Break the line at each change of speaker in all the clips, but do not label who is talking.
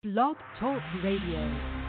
Blog Talk Radio.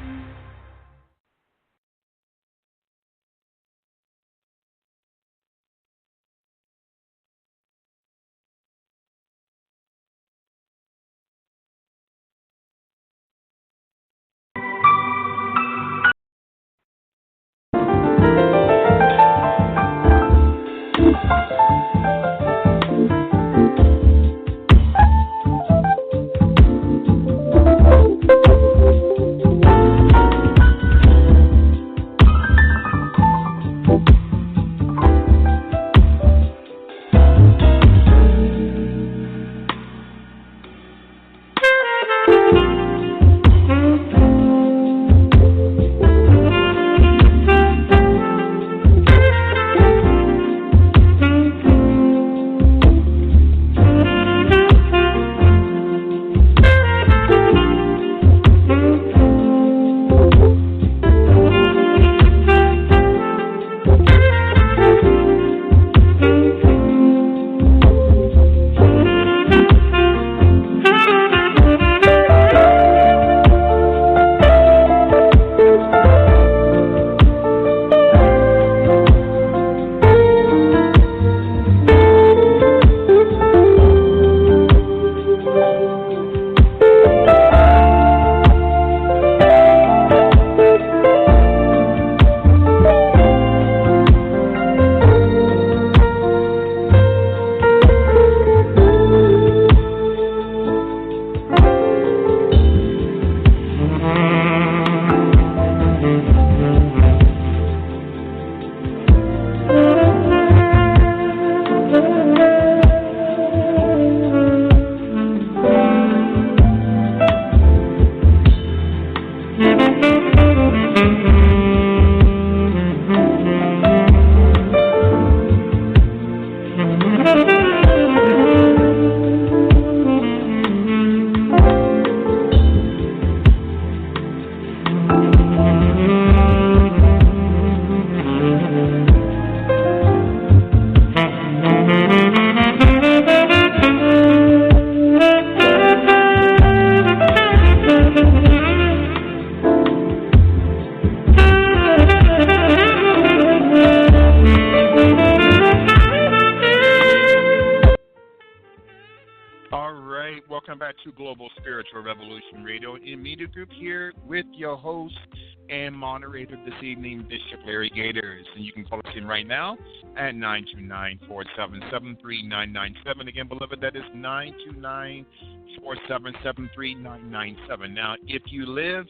This evening, Bishop Larry Gators, and you can call us in right now at 929-477-3997. Again, beloved, that is 929-477-3997. Now, if you live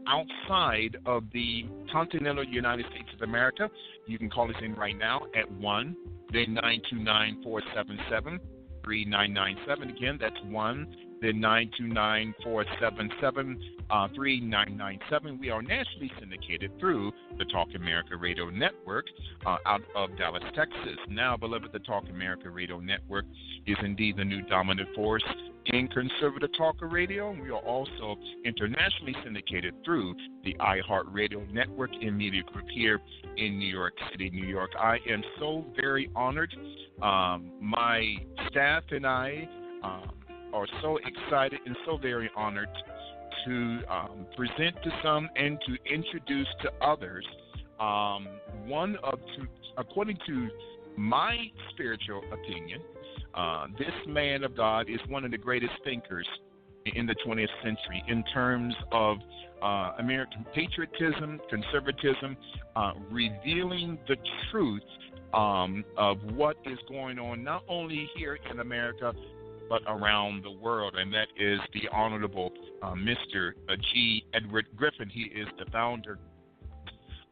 outside of the continental United States of America, you can call us in right now at 1, then 929-477-3997. Again, that's 1, then 929-477-3997. We are nationally syndicated through the Talk America Radio Network out of Dallas, Texas. Now, beloved, the Talk America Radio Network is indeed the new dominant force in conservative talk radio. We are also internationally syndicated through the iHeartRadio Network and Media Group here in New York City, New York. I am so very honored. My staff and I are so excited and so very honored to present to some and to introduce to others according to my spiritual opinion, this man of God is one of the greatest thinkers in the 20th century in terms of American patriotism, conservatism, revealing the truth of what is going on not only here in America but around the world, and that is the Honorable Mr. G. Edward Griffin. He is the founder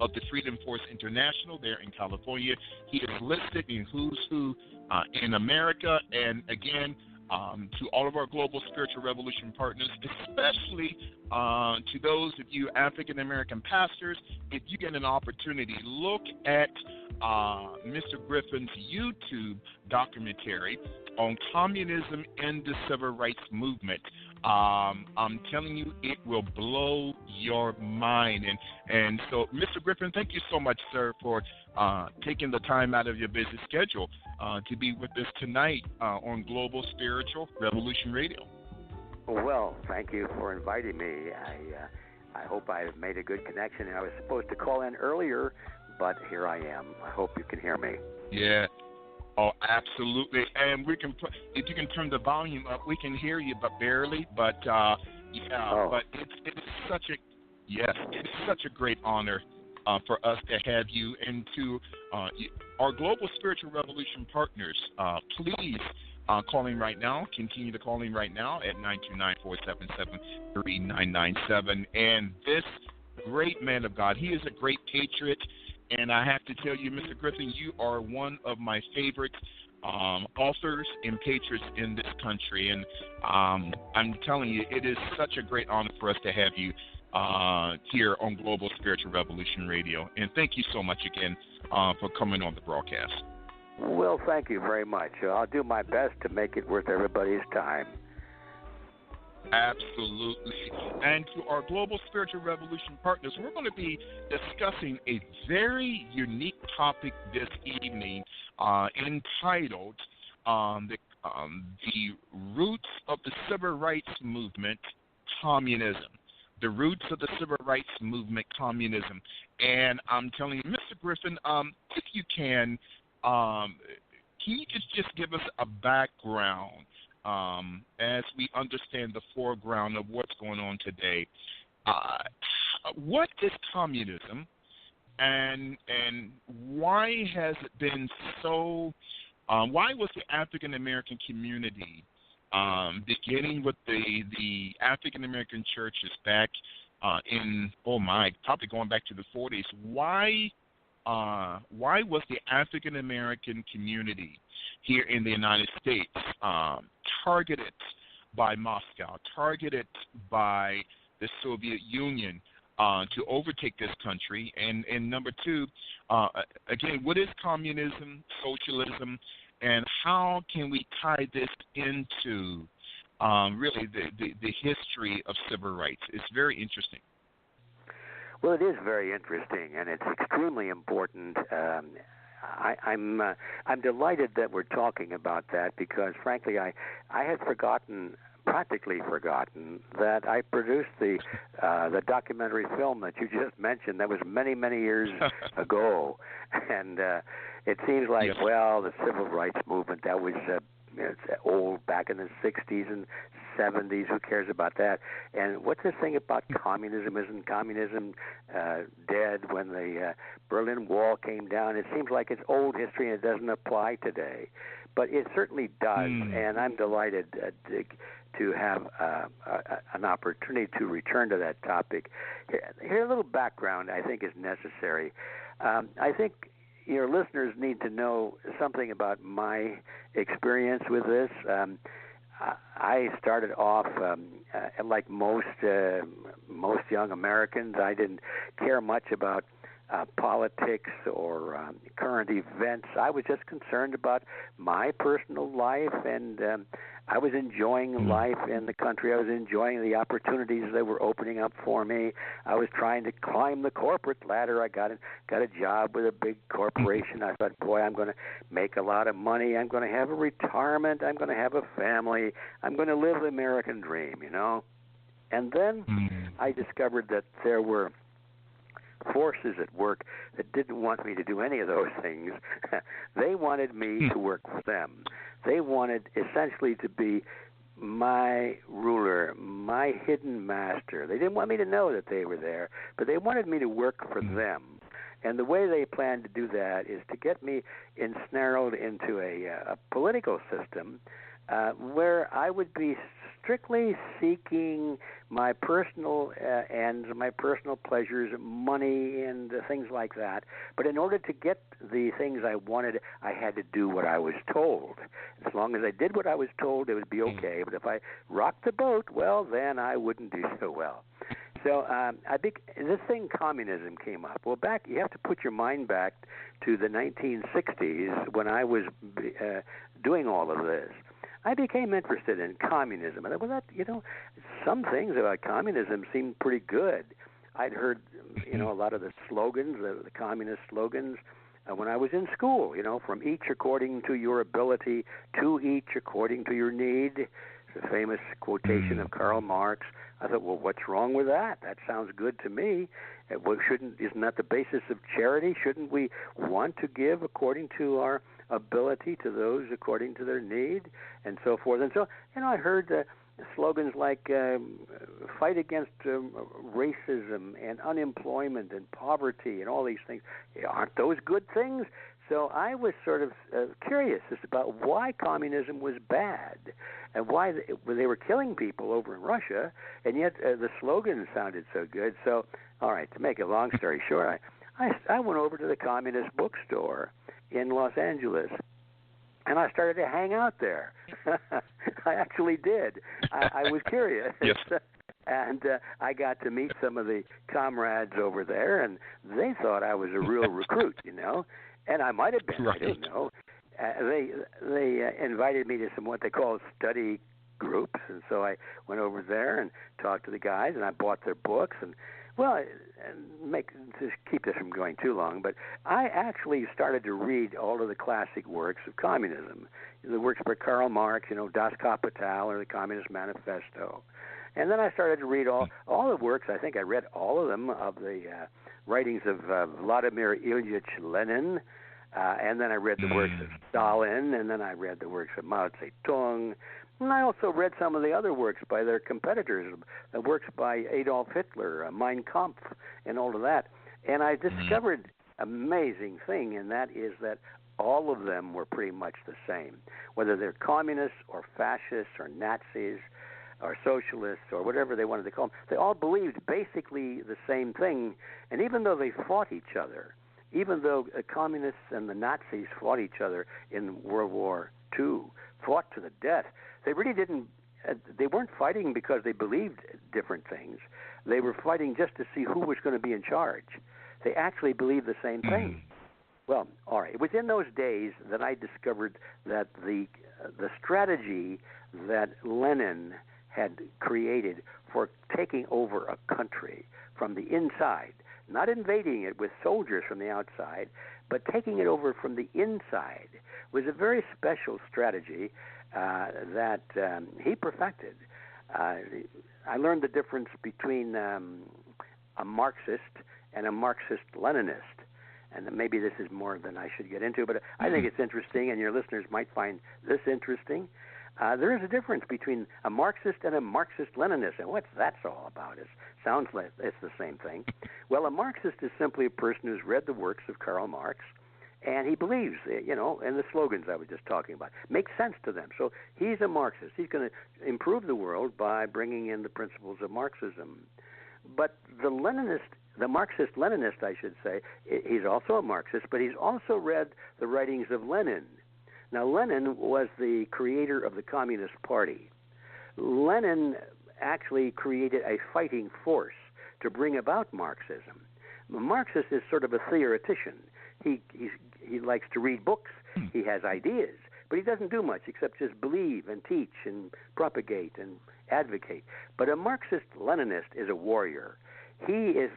of the Freedom Force International there in California. He is listed in Who's Who in America, and again, to all of our global spiritual revolution partners, especially to those of you African American pastors, if you get an opportunity, look at Mr. Griffin's YouTube documentary on communism and the civil rights movement. I'm telling you, it will blow your mind. And so, Mr. Griffin, thank you so much, sir, for taking the time out of your busy schedule to be with us tonight on Global Spiritual Revolution Radio.
Well, thank you for inviting me. I hope I've made a good connection. I was supposed to call in earlier, but here I am. I hope you can hear me.
Yeah. Oh, absolutely. And we can if you can turn the volume up, we can hear you, but barely. But but it's such a it's such a great honor for us to have you, and to our global spiritual revolution partners. Please call in right now. Continue to call in right now at 929-477-3997. And this great man of God, he is a great patriot. And I have to tell you, Mr. Griffin, you are one of my favorite authors and patriots in this country. And I'm telling you, it is such a great honor for us to have you here on Global Spiritual Revolution Radio. And thank you so much again for coming on the broadcast.
Well, thank you very much. I'll do my best to make it worth everybody's time.
Absolutely. And to our Global Spiritual Revolution partners, we're going to be discussing a very unique topic this evening entitled The Roots of the Civil Rights Movement, Communism. The Roots of the Civil Rights Movement, Communism. And I'm telling you, Mr. Griffin, if you can you just give us a background as we understand the foreground of what's going on today? What is communism, and why has it been so? Why was the African American community, beginning with the African American churches back probably going back to the 40s? Why was the African American community here in the United States targeted by Moscow, targeted by the Soviet Union to overtake this country? And number two, again, what is communism, socialism, and how can we tie this into really the history of civil rights? It's very interesting.
Well, it is very interesting, and it's extremely important. I'm delighted that we're talking about that because, frankly, I had practically forgotten that I produced the documentary film that you just mentioned. That was many, many years ago, and it seems like the civil rights movement that was it's old, back in the 60s and 70s. Who cares about that? And what's this thing about communism? Isn't communism dead when the Berlin Wall came down? It seems like it's old history and it doesn't apply today. But it certainly does, and I'm delighted to have an opportunity to return to that topic. Here, a little background I think is necessary. I think your listeners need to know something about my experience with this. I started off like most young Americans. I didn't care much about politics or current events. I was just concerned about my personal life, and I was enjoying life in the country. I was enjoying the opportunities that were opening up for me. I was trying to climb the corporate ladder. I got a job with a big corporation. I thought, boy, I'm going to make a lot of money. I'm going to have a retirement. I'm going to have a family. I'm going to live the American dream, you know. And then I discovered that there were forces at work that didn't want me to do any of those things. They wanted me to work for them. They wanted essentially to be my ruler, my hidden master. They didn't want me to know that they were there, but they wanted me to work for them. And the way they planned to do that is to get me ensnarled into a political system where I would be strictly seeking my personal ends, my personal pleasures, money, and things like that. But in order to get the things I wanted, I had to do what I was told. As long as I did what I was told, it would be okay. But if I rocked the boat, well, then I wouldn't do so well. So this thing, communism, came up. Well, you have to put your mind back to the 1960s when I was doing all of this. I became interested in communism. And I thought, some things about communism seemed pretty good. I'd heard, a lot of the slogans, the communist slogans, when I was in school, from each according to your ability, to each according to your need. It's a famous quotation of Karl Marx. I thought, well, what's wrong with that? That sounds good to me. Isn't that the basis of charity? Shouldn't we want to give according to our ability to those according to their need, and so forth? And so, I heard slogans like fight against racism and unemployment and poverty and all these things. Aren't those good things? So I was sort of curious as about why communism was bad and why they were killing people over in Russia, and yet the slogan sounded so good. So, all right, to make a long story short, I went over to the communist bookstore in Los Angeles, and I started to hang out there. I actually did. I was curious.
Yes.
And I got to meet some of the comrades over there, and they thought I was a real recruit, and I might have been. Right. I don't know. They invited me to some what they call study groups, and so I went over there and talked to the guys, and I bought their books, and to keep this from going too long, but I actually started to read all of the classic works of communism, the works by Karl Marx, Das Kapital or the Communist Manifesto. And then I started to read all the works. I think I read all of them, of the writings of Vladimir Ilyich Lenin, and then I read the works of Stalin, and then I read the works of Mao Zedong, and I also read some of the other works by their competitors, the works by Adolf Hitler, Mein Kampf, and all of that. And I discovered an amazing thing, and that is that all of them were pretty much the same, whether they're communists or fascists or Nazis or socialists or whatever they wanted to call them. They all believed basically the same thing, and even though they fought each other, even though the communists and the Nazis fought each other in World War II, fought to the death, they really didn't. They weren't fighting because they believed different things. They were fighting just to see who was going to be in charge. They actually believed the same thing. Well, all right. It was in those days that I discovered that the strategy that Lenin had created for taking over a country from the inside, not invading it with soldiers from the outside, but taking it over from the inside, was a very special strategy that he perfected. I learned the difference between a Marxist and a Marxist-Leninist, and maybe this is more than I should get into, but I think it's interesting, and your listeners might find this interesting. There is a difference between a Marxist and a Marxist-Leninist, and what's that all about? It sounds like it's the same thing. Well, a Marxist is simply a person who's read the works of Karl Marx, and he believes, and the slogans I was just talking about make sense to them. So he's a Marxist. He's going to improve the world by bringing in the principles of Marxism. But the Marxist-Leninist, I should say, he's also a Marxist, but he's also read the writings of Lenin. Now, Lenin was the creator of the Communist Party. Lenin actually created a fighting force to bring about Marxism. A Marxist is sort of a theoretician. He likes to read books. He has ideas, but he doesn't do much except just believe and teach and propagate and advocate. But a Marxist-Leninist is a warrior. He's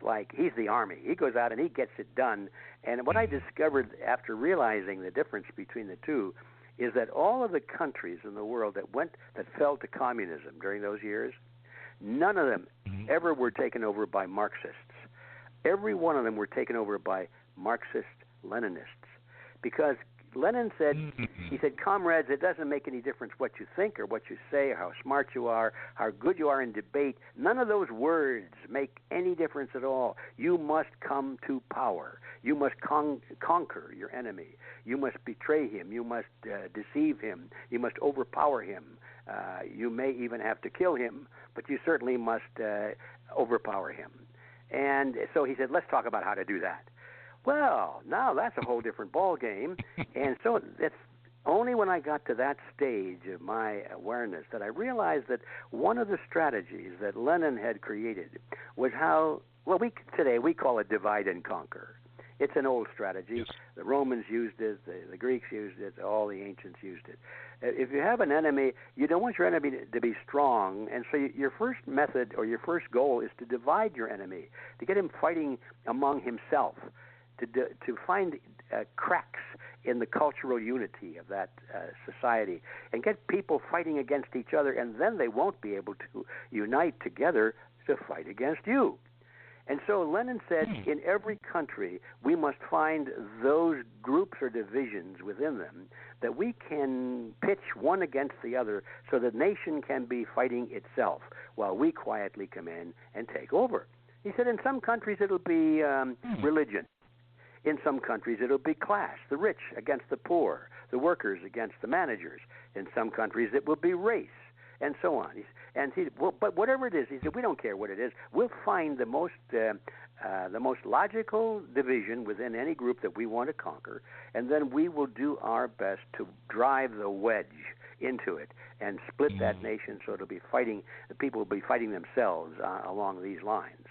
the army. He goes out and he gets it done. And what I discovered after realizing the difference between the two is that all of the countries in the world that fell to communism during those years, none of them ever were taken over by Marxists. Every one of them were taken over by Marxist-Leninists, because Lenin said, he said, comrades, it doesn't make any difference what you think or what you say or how smart you are, how good you are in debate. None of those words make any difference at all. You must come to power. You must conquer your enemy. You must betray him. You must deceive him. You must overpower him. You may even have to kill him, but you certainly must overpower him. And so he said, let's talk about how to do that. Well, now that's a whole different ball game. And so it's only when I got to that stage of my awareness that I realized that one of the strategies that Lenin had created was how, today we call it divide and conquer. It's an old strategy. Yes. The Romans used it, the Greeks used it, all the ancients used it. If you have an enemy, you don't want your enemy to be strong, and so your first method or your first goal is to divide your enemy, to get him fighting among himself, to find cracks in the cultural unity of that society and get people fighting against each other, and then they won't be able to unite together to fight against you. And so Lenin said, in every country, we must find those groups or divisions within them that we can pitch one against the other so the nation can be fighting itself while we quietly come in and take over. He said in some countries it'll be religion. In some countries it'll be class, the rich against the poor, the workers against the managers. In some countries it will be race, and so on. But whatever it is, he said, we don't care what it is. We'll find the most logical division within any group that we want to conquer, and then we will do our best to drive the wedge into it and split that nation so it'll be fighting. The people will be fighting themselves along these lines,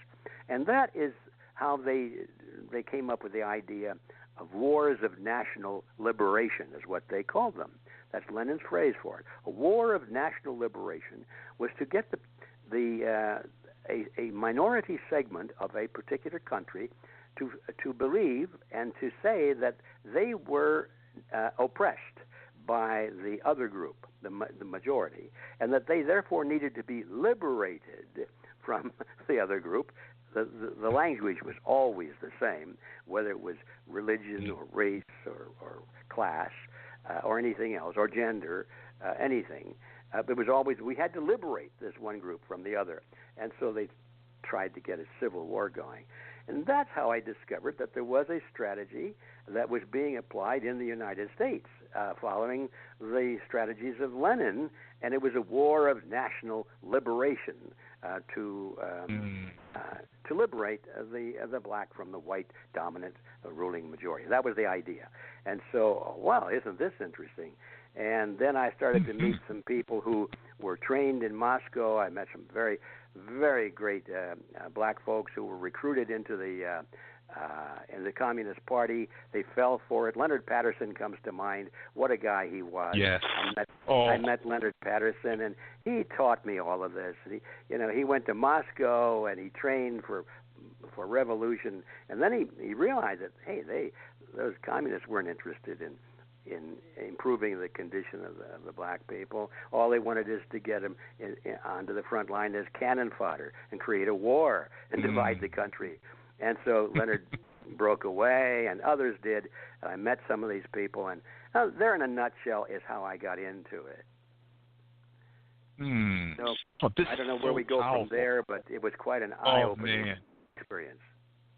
and that is how they came up with the idea of wars of national liberation, is what they called them. That's Lenin's phrase for it. A war of national liberation was to get a minority segment of a particular country to believe and to say that they were oppressed by the other group, the majority, and that they therefore needed to be liberated from the other group. The language was always the same, whether it was religion or race or class or anything else, or gender, anything. It was always, we had to liberate this one group from the other. And so they tried to get a civil war going. And that's how I discovered that there was a strategy that was being applied in the United States, following the strategies of Lenin, and it was a war of national liberation to liberate the black from the white dominant ruling majority. That was the idea. And so, wow, isn't this interesting? And then I started to meet some people who were trained in Moscow. I met some very, very great black folks who were recruited into the in the Communist Party. They fell for it. Leonard Patterson comes to mind. What a guy he was.
Yes.
I met Leonard Patterson, and he taught me all of this. He went to Moscow and he trained for revolution, and then he realized that those communists weren't interested in improving the condition of the black people. All they wanted is to get them onto the front line as cannon fodder and create a war and divide the country. And so Leonard broke away, and others did. And I met some of these people, and there in a nutshell is how I got into it. So, I don't know where we go from there, but it was quite an eye-opening experience.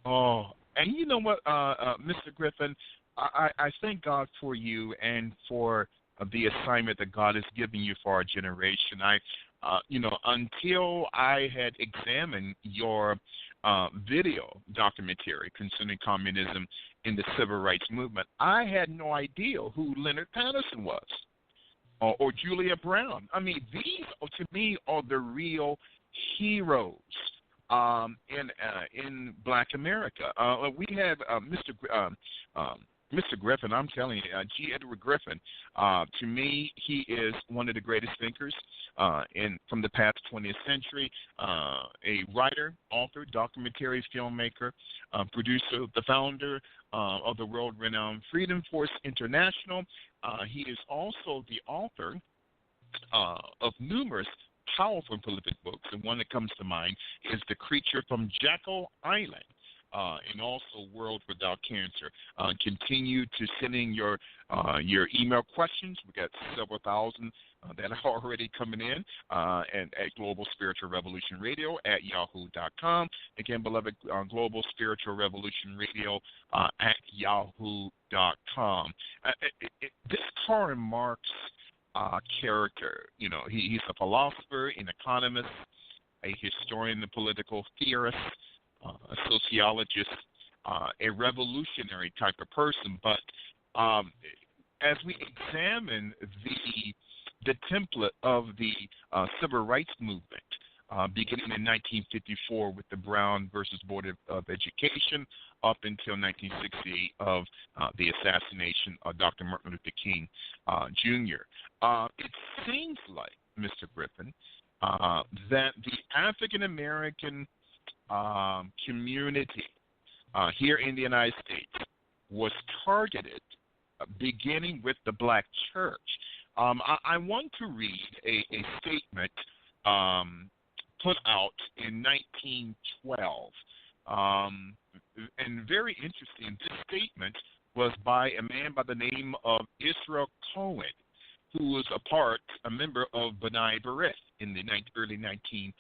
And you know what, Mr. Griffin, I thank God for you and for the assignment that God has given you for our generation. Until I had examined your video documentary concerning communism in the civil rights movement, I had no idea who Leonard Patterson was or Julia Brown. I mean, these, to me, are the real heroes in Black America. We have Mr. Griffin, I'm telling you, G. Edward Griffin, to me, he is one of the greatest thinkers from the past 20th century, a writer, author, documentary filmmaker, producer, the founder of the world-renowned Freedom Force International. He is also the author of numerous powerful political books, and one that comes to mind is The Creature from Jekyll Island. And also World Without Cancer. Continue to send in your email questions. We got several thousand that are already coming in, and at Global Spiritual Revolution Radio at yahoo.com. Again, beloved, Global Spiritual Revolution Radio at yahoo.com. This Karl Marx character, he's a philosopher, an economist, a historian, a political theorist, a sociologist, a revolutionary type of person. But as we examine the template of the civil rights movement, beginning in 1954 with the Brown versus Board of Education, up until 1968 of the assassination of Dr. Martin Luther King Jr. It seems like, Mr. Griffin, that the African American community here in the United States was targeted beginning with the black church. I want to read a statement put out in 1912. And very interesting, this statement was by a man by the name of Israel Cohen, who was a member of B'nai B'rith in the early 1900s.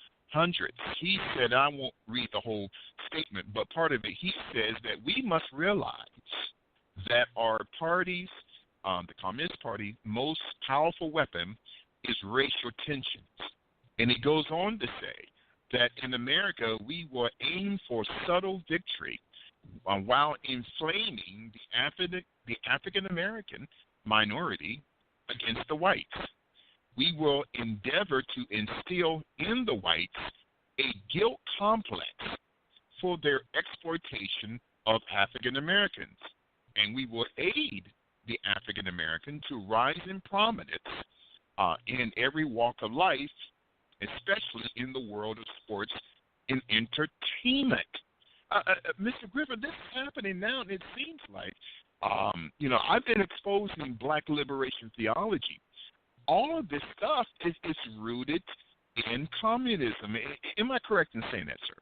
He said, I won't read the whole statement, but part of it, he says that we must realize that our party's, the Communist Party, most powerful weapon is racial tensions. And he goes on to say that in America, we will aim for subtle victory while inflaming the African-American minority against the whites. We will endeavor to instill in the whites a guilt complex for their exploitation of African-Americans, and we will aid the African-American to rise in prominence in every walk of life, especially in the world of sports and entertainment. Mr. Griffin, this is happening now, and it seems like, I've been exposing black liberation theology. All of this stuff is rooted in communism. Am I correct in saying that, sir?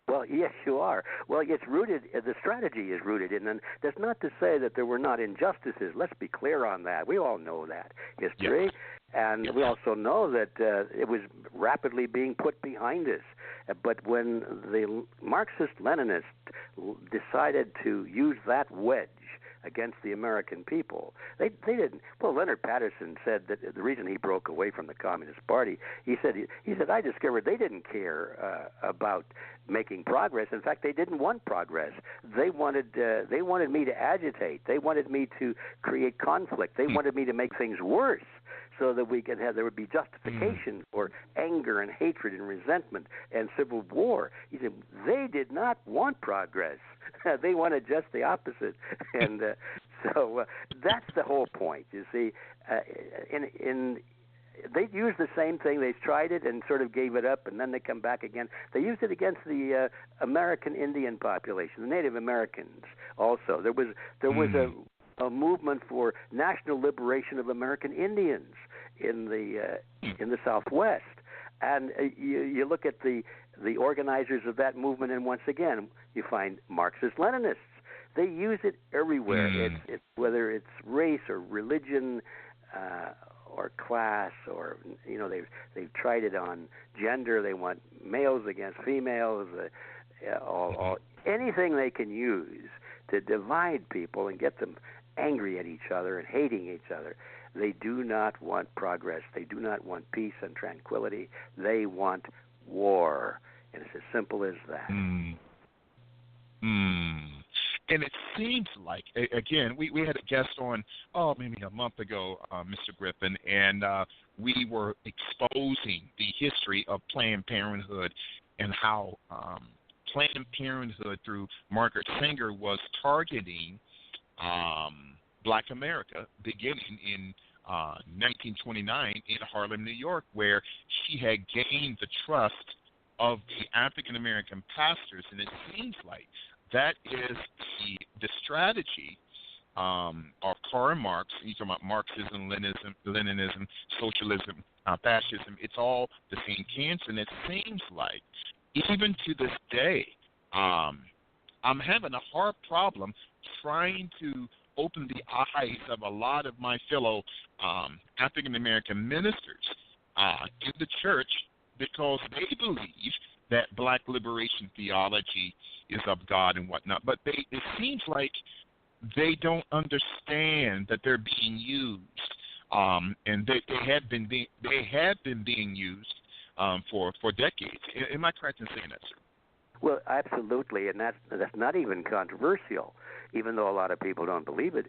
Well, yes, you are. Well, it's rooted, the strategy is rooted in, and that's not to say that there were not injustices. Let's be clear on that. We all know that history. Yes. And we also know that it was rapidly being put behind us. But when the Marxist-Leninists decided to use that wedge against the American people, they didn't. Well, Leonard Patterson said that the reason he broke away from the Communist Party, he said I discovered they didn't care about making progress. In fact, they didn't want progress. They wanted me to agitate. They wanted me to create conflict. They wanted me to make things worse, so that there would be justification for anger and hatred and resentment and civil war. He said they did not want progress. They wanted just the opposite. And so that's the whole point, you see. They used the same thing. They tried it and sort of gave it up, and then they come back again. They used it against the American Indian population, the Native Americans also. There was a movement for national liberation of American Indians in the Southwest, and you look at the organizers of that movement, and once again you find Marxist-Leninists. They use it everywhere. It's whether it's race or religion or class, or they've tried it on gender. They want males against females, anything they can use to divide people and get them angry at each other and hating each other. They do not want progress. They do not want peace and tranquility. They want war. And it's as simple as that.
And it seems like, again, we had a guest on, maybe a month ago, Mr. Griffin, and we were exposing the history of Planned Parenthood and how Planned Parenthood, through Margaret Sanger, was targeting Black America beginning in 1929 in Harlem, New York, where she had gained the trust of the African-American pastors. And it seems like that is the strategy of Karl Marx. You're talking about Marxism, Leninism, socialism, fascism. It's all the same cancer. And it seems like, even to this day, I'm having a hard problem trying to open the eyes of a lot of my fellow African-American ministers in the church, because they believe that black liberation theology is of God and whatnot. But it seems like they don't understand that they're being used, and they have been being used for decades. Am I correct in saying that, sir?
Well, absolutely, and that's not even controversial, even though a lot of people don't believe it.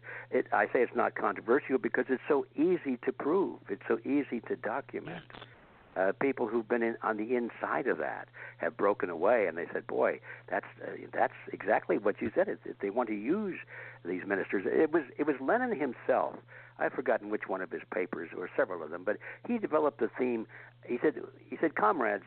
I say it's not controversial because it's so easy to prove. It's so easy to document. People who've been on the inside of that have broken away, and they said, "Boy, that's exactly what you said. They want to use these ministers." It was Lenin himself. I've forgotten which one of his papers, or several of them, but he developed a theme. He said, "Comrades,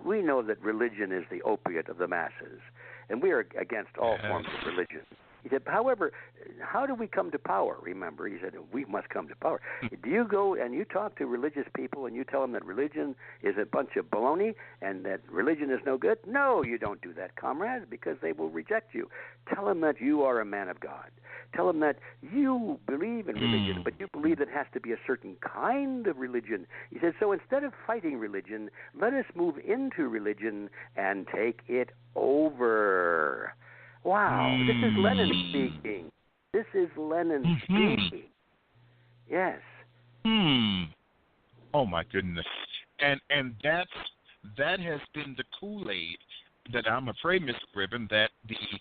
we know that religion is the opiate of the masses, and we are against all forms of religion. He said, however, how do we come to power? Remember, he said, we must come to power. Do you go and you talk to religious people and you tell them that religion is a bunch of baloney and that religion is no good? No, you don't do that, comrades, because they will reject you. Tell them that you are a man of God. Tell them that you believe in religion, but you believe it has to be a certain kind of religion. He said, so instead of fighting religion, let us move into religion and take it over. Wow, this is Lenin speaking. This is Lenin speaking. Yes.
Oh my goodness. And that has been the Kool-Aid that I'm afraid, Mr. Griffin, that the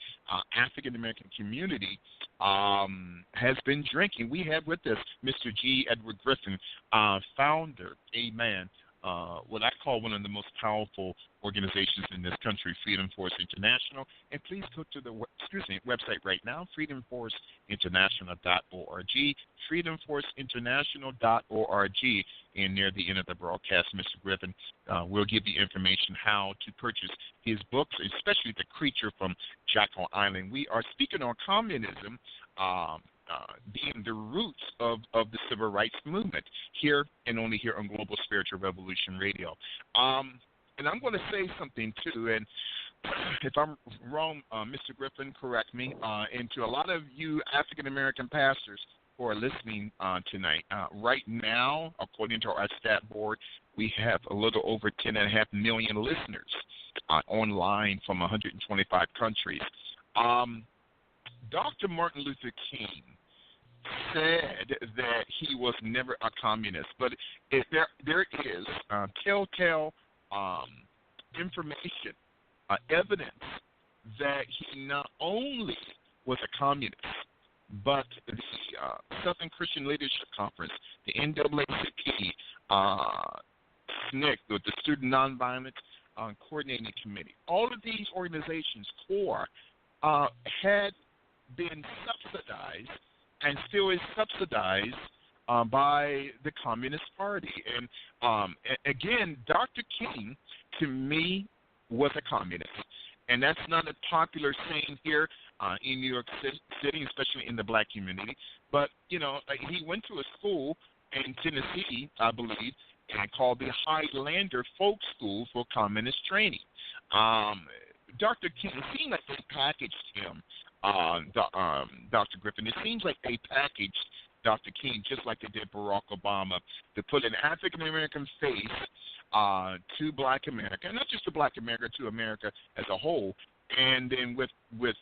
African American community has been drinking. We have with us Mr. G. Edward Griffin, founder, what I call one of the most powerful organizations in this country, Freedom Force International. And please go to the website right now, freedomforceinternational.org, freedomforceinternational.org. And near the end of the broadcast, Mr. Griffin will give you information how to purchase his books, especially The Creature from Jekyll Island. We are speaking on communism being the roots of the civil rights movement here and only here on Global Spiritual Revolution Radio. And I'm going to say something, too, and if I'm wrong, Mr. Griffin, correct me, and to a lot of you African-American pastors who are listening tonight, right now, according to our stat board, we have a little over 10.5 million listeners online from 125 countries. Dr. Martin Luther King said that he was never a communist, but if there is telltale information, evidence that he not only was a communist, but the Southern Christian Leadership Conference, the NAACP, SNCC, the Student Nonviolent Coordinating Committee, all of these organizations, CORE, had been subsidized and still is subsidized by the Communist Party. And again, Dr. King, to me, was a communist. And that's not a popular saying here in New York City, especially in the black community. But, he went to a school in Tennessee, I believe, called the Highlander Folk School for Communist Training. Dr. King, it seemed like they packaged him, Dr. Griffin. It seems like they packaged Dr. King just like they did Barack Obama to put an African-American face to black America, and not just to black America, to America as a whole. And then with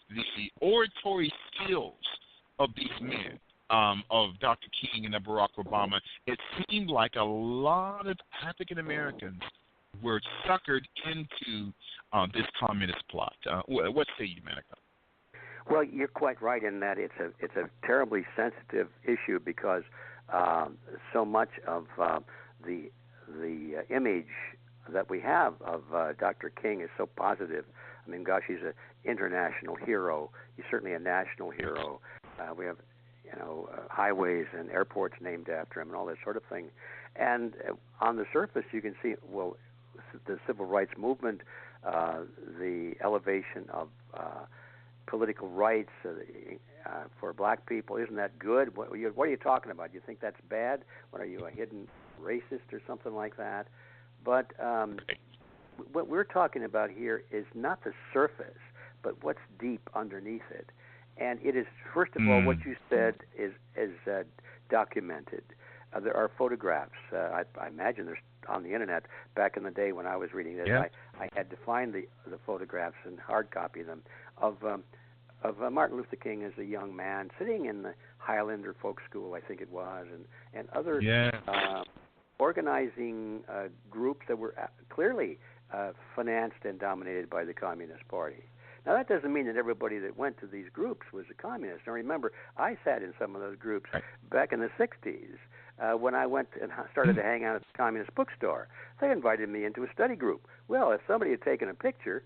the oratory skills of these men, of Dr. King and Barack Obama, it seemed like a lot of African Americans were suckered into this communist plot. What say you, Manica?
Well, you're quite right in that it's a terribly sensitive issue because so much of the image that we have of Dr. King is so positive. I mean, gosh, he's an international hero. He's certainly a national hero. We have, highways and airports named after him and all that sort of thing. And on the surface, you can see, well, the civil rights movement, the elevation of political rights for black people, isn't that good? What are you talking about? You think that's bad? What are you, a hidden racist or something like that? But what we're talking about here is not the surface, but what's deep underneath it. And it is, first of all, what you said is documented. There are photographs. I imagine there's on the internet. Back in the day when I was reading this, I had to find the photographs and hard copy them of Martin Luther King as a young man sitting in the Highlander Folk School, I think it was, and other organizing groups that were clearly financed and dominated by the Communist Party. Now, that doesn't mean that everybody that went to these groups was a communist. Now, remember, I sat in some of those groups back in the 60s when I went and started to hang out at the Communist bookstore. They invited me into a study group. Well, if somebody had taken a picture,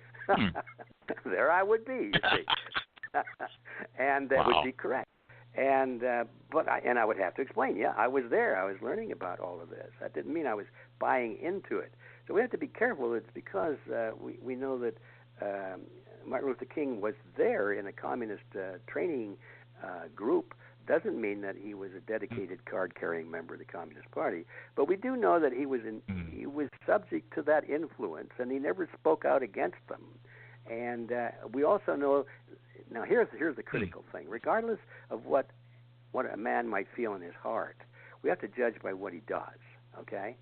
there I would be, you see. And that would be correct. And I would have to explain, I was there. I was learning about all of this. That didn't mean I was buying into it. So we have to be careful. It's because we know that Martin Luther King was there in a communist training group doesn't mean that he was a dedicated card-carrying member of the Communist Party. But we do know that he was subject to that influence, and he never spoke out against them. And we also know, now here's the critical thing. Regardless of what a man might feel in his heart, we have to judge by what he does. Okay,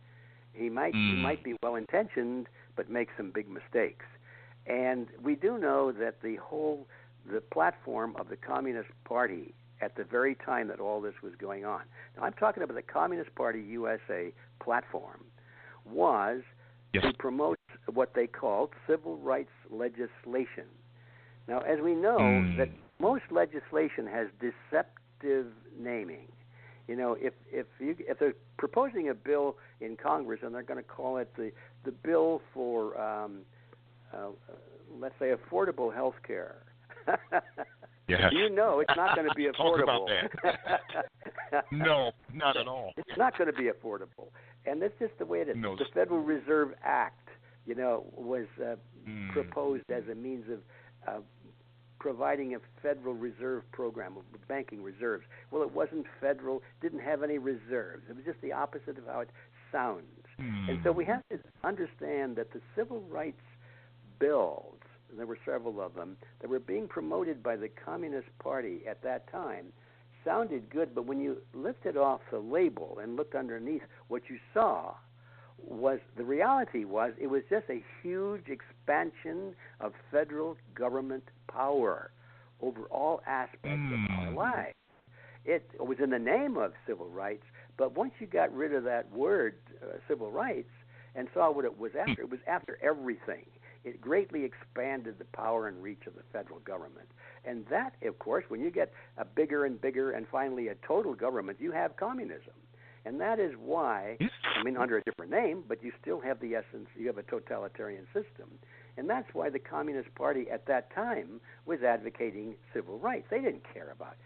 he might be well-intentioned, but make some big mistakes. And we do know that the platform of the Communist Party at the very time that all this was going on. Now, I'm talking about the Communist Party USA platform was to promote what they called civil rights legislation. Now, as we know, that most legislation has deceptive naming. You know, if they're proposing a bill in Congress and they're going to call it the bill for, let's say, affordable health care.
Yes.
You know it's not going to be affordable.
Talk about that. No, not at all.
It's not going to be affordable. And that's just the way it is.
No.
The Federal Reserve Act, you know, was proposed as a means of providing a Federal Reserve program of banking reserves. Well, it wasn't federal, didn't have any reserves. It was just the opposite of how it sounds. And so we have to understand that the civil rights bills, and there were several of them, that were being promoted by the Communist Party at that time, sounded good, but when you lifted off the label and looked underneath, what you saw was, the reality was, it was just a huge expansion of federal government power over all aspects of our lives. It was in the name of civil rights, but once you got rid of that word, civil rights, and saw what it was after everything. It greatly expanded the power and reach of the federal government. And that, of course, when you get a bigger and bigger and finally a total government, you have communism. And that is why, I mean, under a different name, but you still have the essence, you have a totalitarian system. And that's why the Communist Party at that time was advocating civil rights. They didn't care about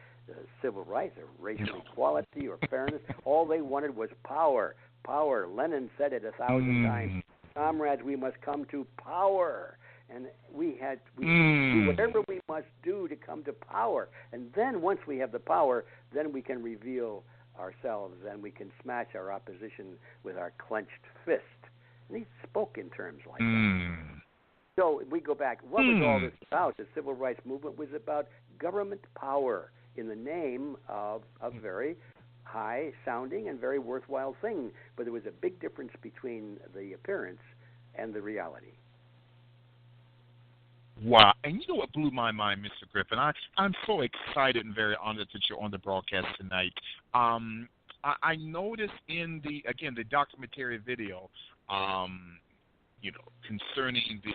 civil rights or racial equality or fairness. All they wanted was power. Power. Lenin said it 1,000 times. Comrades, we must come to power. And we do whatever we must do to come to power. And then once we have the power, then we can reveal ourselves and we can smash our opposition with our clenched fist. And he spoke in terms like that. So we go back. What was all this about? The civil rights movement was about government power in the name of a very high-sounding and very worthwhile thing. But there was a big difference between the appearance and the reality.
Wow. And you know what blew my mind, Mr. Griffin? I'm so excited and very honored that you're on the broadcast tonight. I noticed in the documentary video, concerning the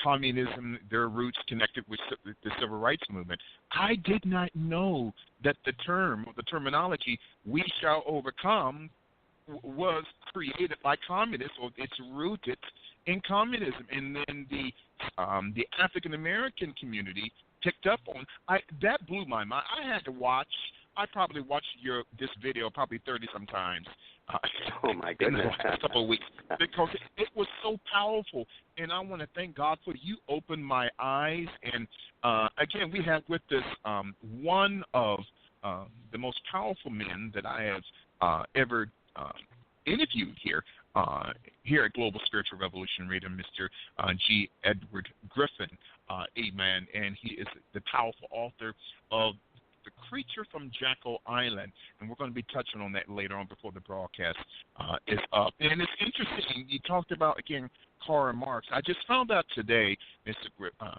communism, their roots connected with the civil rights movement. I did not know that the terminology, "we shall overcome," was created by communists, or it's rooted in communism. And then the African American community picked up on that. Blew my mind. I probably watched this video probably 30 sometimes.
Oh my goodness!
In the last couple of weeks, because it was so powerful, and I want to thank God for you. Opened my eyes, and again, we have with us one of the most powerful men that I have ever interviewed here at Global Spiritual Revolution Radio, Mr. G. Edward Griffin, amen, and he is the powerful author of The Creature from Jekyll Island, and we're going to be touching on that later on before the broadcast is up. And it's interesting, you talked about, again, Karl Marx. I just found out today, Mr.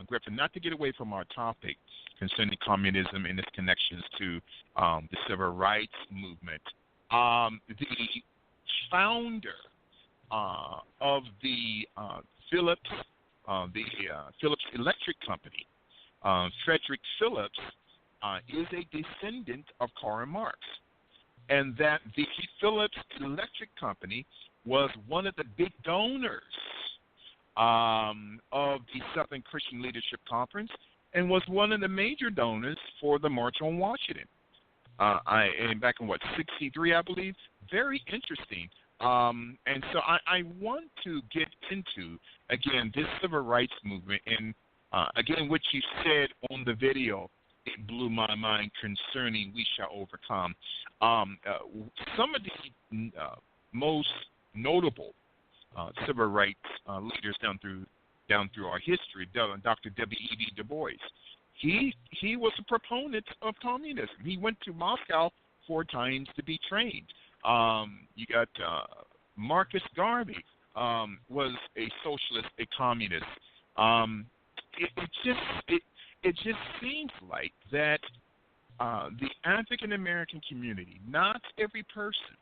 Griffin, not to get away from our topic concerning communism and its connections to the civil rights movement, the founder of the Philips Electric Company, Frederick Phillips, is a descendant of Karl Marx, and that the Philips Electric Company was one of the big donors of the Southern Christian Leadership Conference and was one of the major donors for the March on Washington. And back in, 63, I believe? Very interesting. And so I want to get into, again, this civil rights movement. And, again, what you said on the video, it blew my mind concerning We Shall Overcome. Some of the most notable civil rights leaders down through our history, Dr. W.E.B. Du Bois, he was a proponent of communism. He went to Moscow 4 times to be trained. You got Marcus Garvey was a socialist, a communist. It just seems like that the African American community, not every person,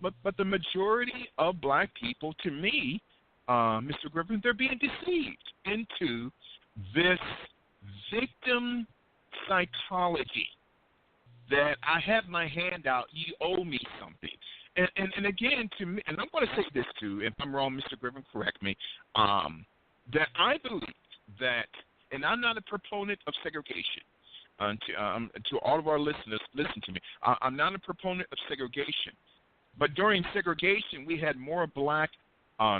but the majority of black people, to me, Mr. Griffin, they're being deceived into this victim psychology that I have my hand out, you owe me something. And again, to me, and I'm going to say this too, if I'm wrong, Mr. Griffin, correct me, that I believe that, and I'm not a proponent of segregation. To all of our listeners, listen to me. I'm not a proponent of segregation. But during segregation, we had more black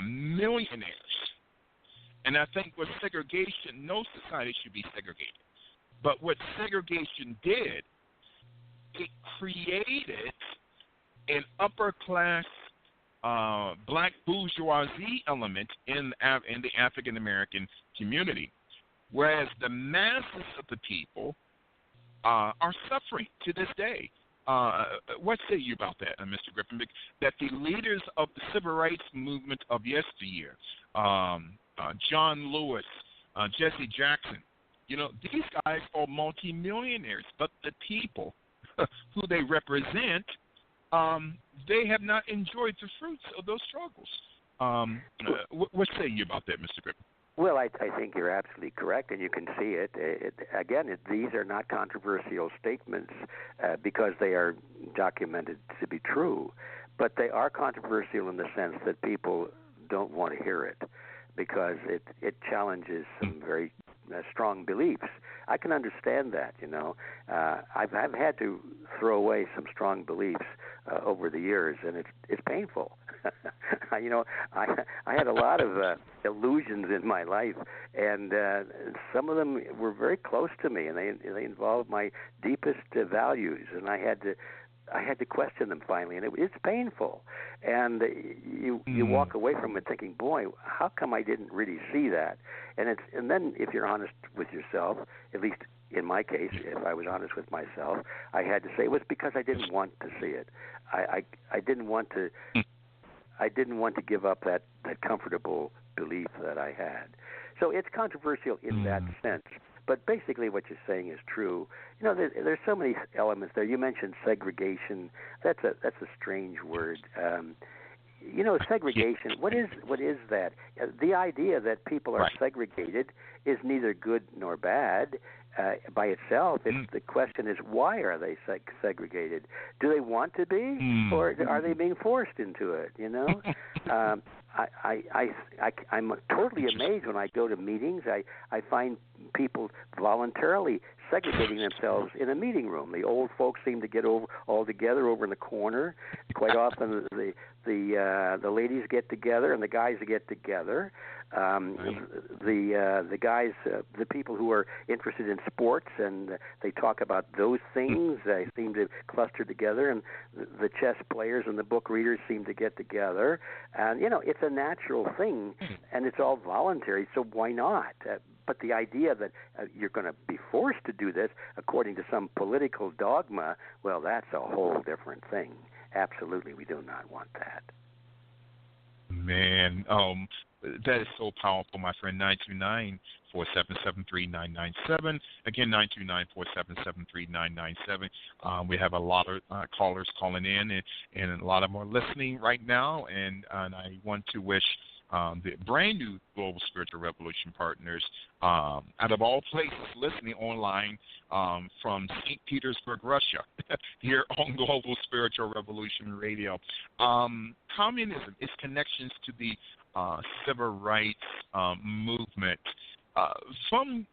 millionaires. And I think with segregation, no society should be segregated. But what segregation did, it created an upper-class black bourgeoisie element in the African-American community, whereas the masses of the people are suffering to this day. What say you about that, Mr. Griffin? That the leaders of the civil rights movement of yesteryear, John Lewis, Jesse Jackson, these guys are multimillionaires, but the people who they represent, they have not enjoyed the fruits of those struggles. What say you about that, Mr. Griffin?
Well, I think you're absolutely correct, and you can see it. These are not controversial statements because they are documented to be true, but they are controversial in the sense that people don't want to hear it because it challenges some very strong beliefs. I can understand that, I've had to throw away some strong beliefs over the years, and it's painful. I had a lot of illusions in my life, and some of them were very close to me, and they involved my deepest values, and I had to question them finally, and it's painful. And you walk away from it thinking, boy, how come I didn't really see that? And then if you're honest with yourself, at least in my case, if I was honest with myself, I had to say it was because I didn't want to see it. I didn't want to. I didn't want to give up that comfortable belief that I had. So it's controversial in that sense. But basically what you're saying is true. There's so many elements there. You mentioned segregation. That's a strange word. Segregation, what is that? The idea that people are segregated is neither good nor bad by itself. The question is, why are they segregated? Do they want to be, or are they being forced into it? I'm totally amazed when I go to meetings. I find people voluntarily segregating themselves in a meeting room. The old folks seem to get all together over in the corner. Quite often, the ladies get together and the guys get together. The guys, the people who are interested in sports, and they talk about those things. They seem to cluster together, and the chess players and the book readers seem to get together. And it's a natural thing, and it's all voluntary. So why not? But the idea that you're going to be forced to do this according to some political dogma, well, that's a whole different thing. Absolutely, we do not want that.
Man, that is so powerful, my friend. 929-477-3997. Again, 929-477-3997. We have a lot of callers calling in, and a lot of them are listening right now. And I want to wish the brand new Global Spiritual Revolution partners, out of all places, listening online from St. Petersburg, Russia, here on Global Spiritual Revolution Radio. Communism, its connections to the civil rights movement. From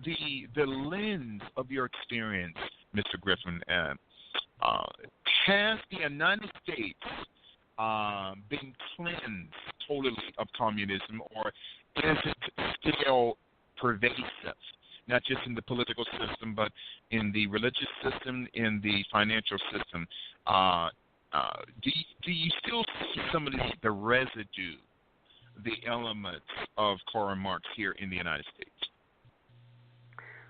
the lens of your experience, Mr. Griffin, has the United States been cleansed totally of communism, or is it still pervasive, not just in the political system, but in the religious system, in the financial system? Do you still see some of the residue, the elements of Karl Marx here in the United States?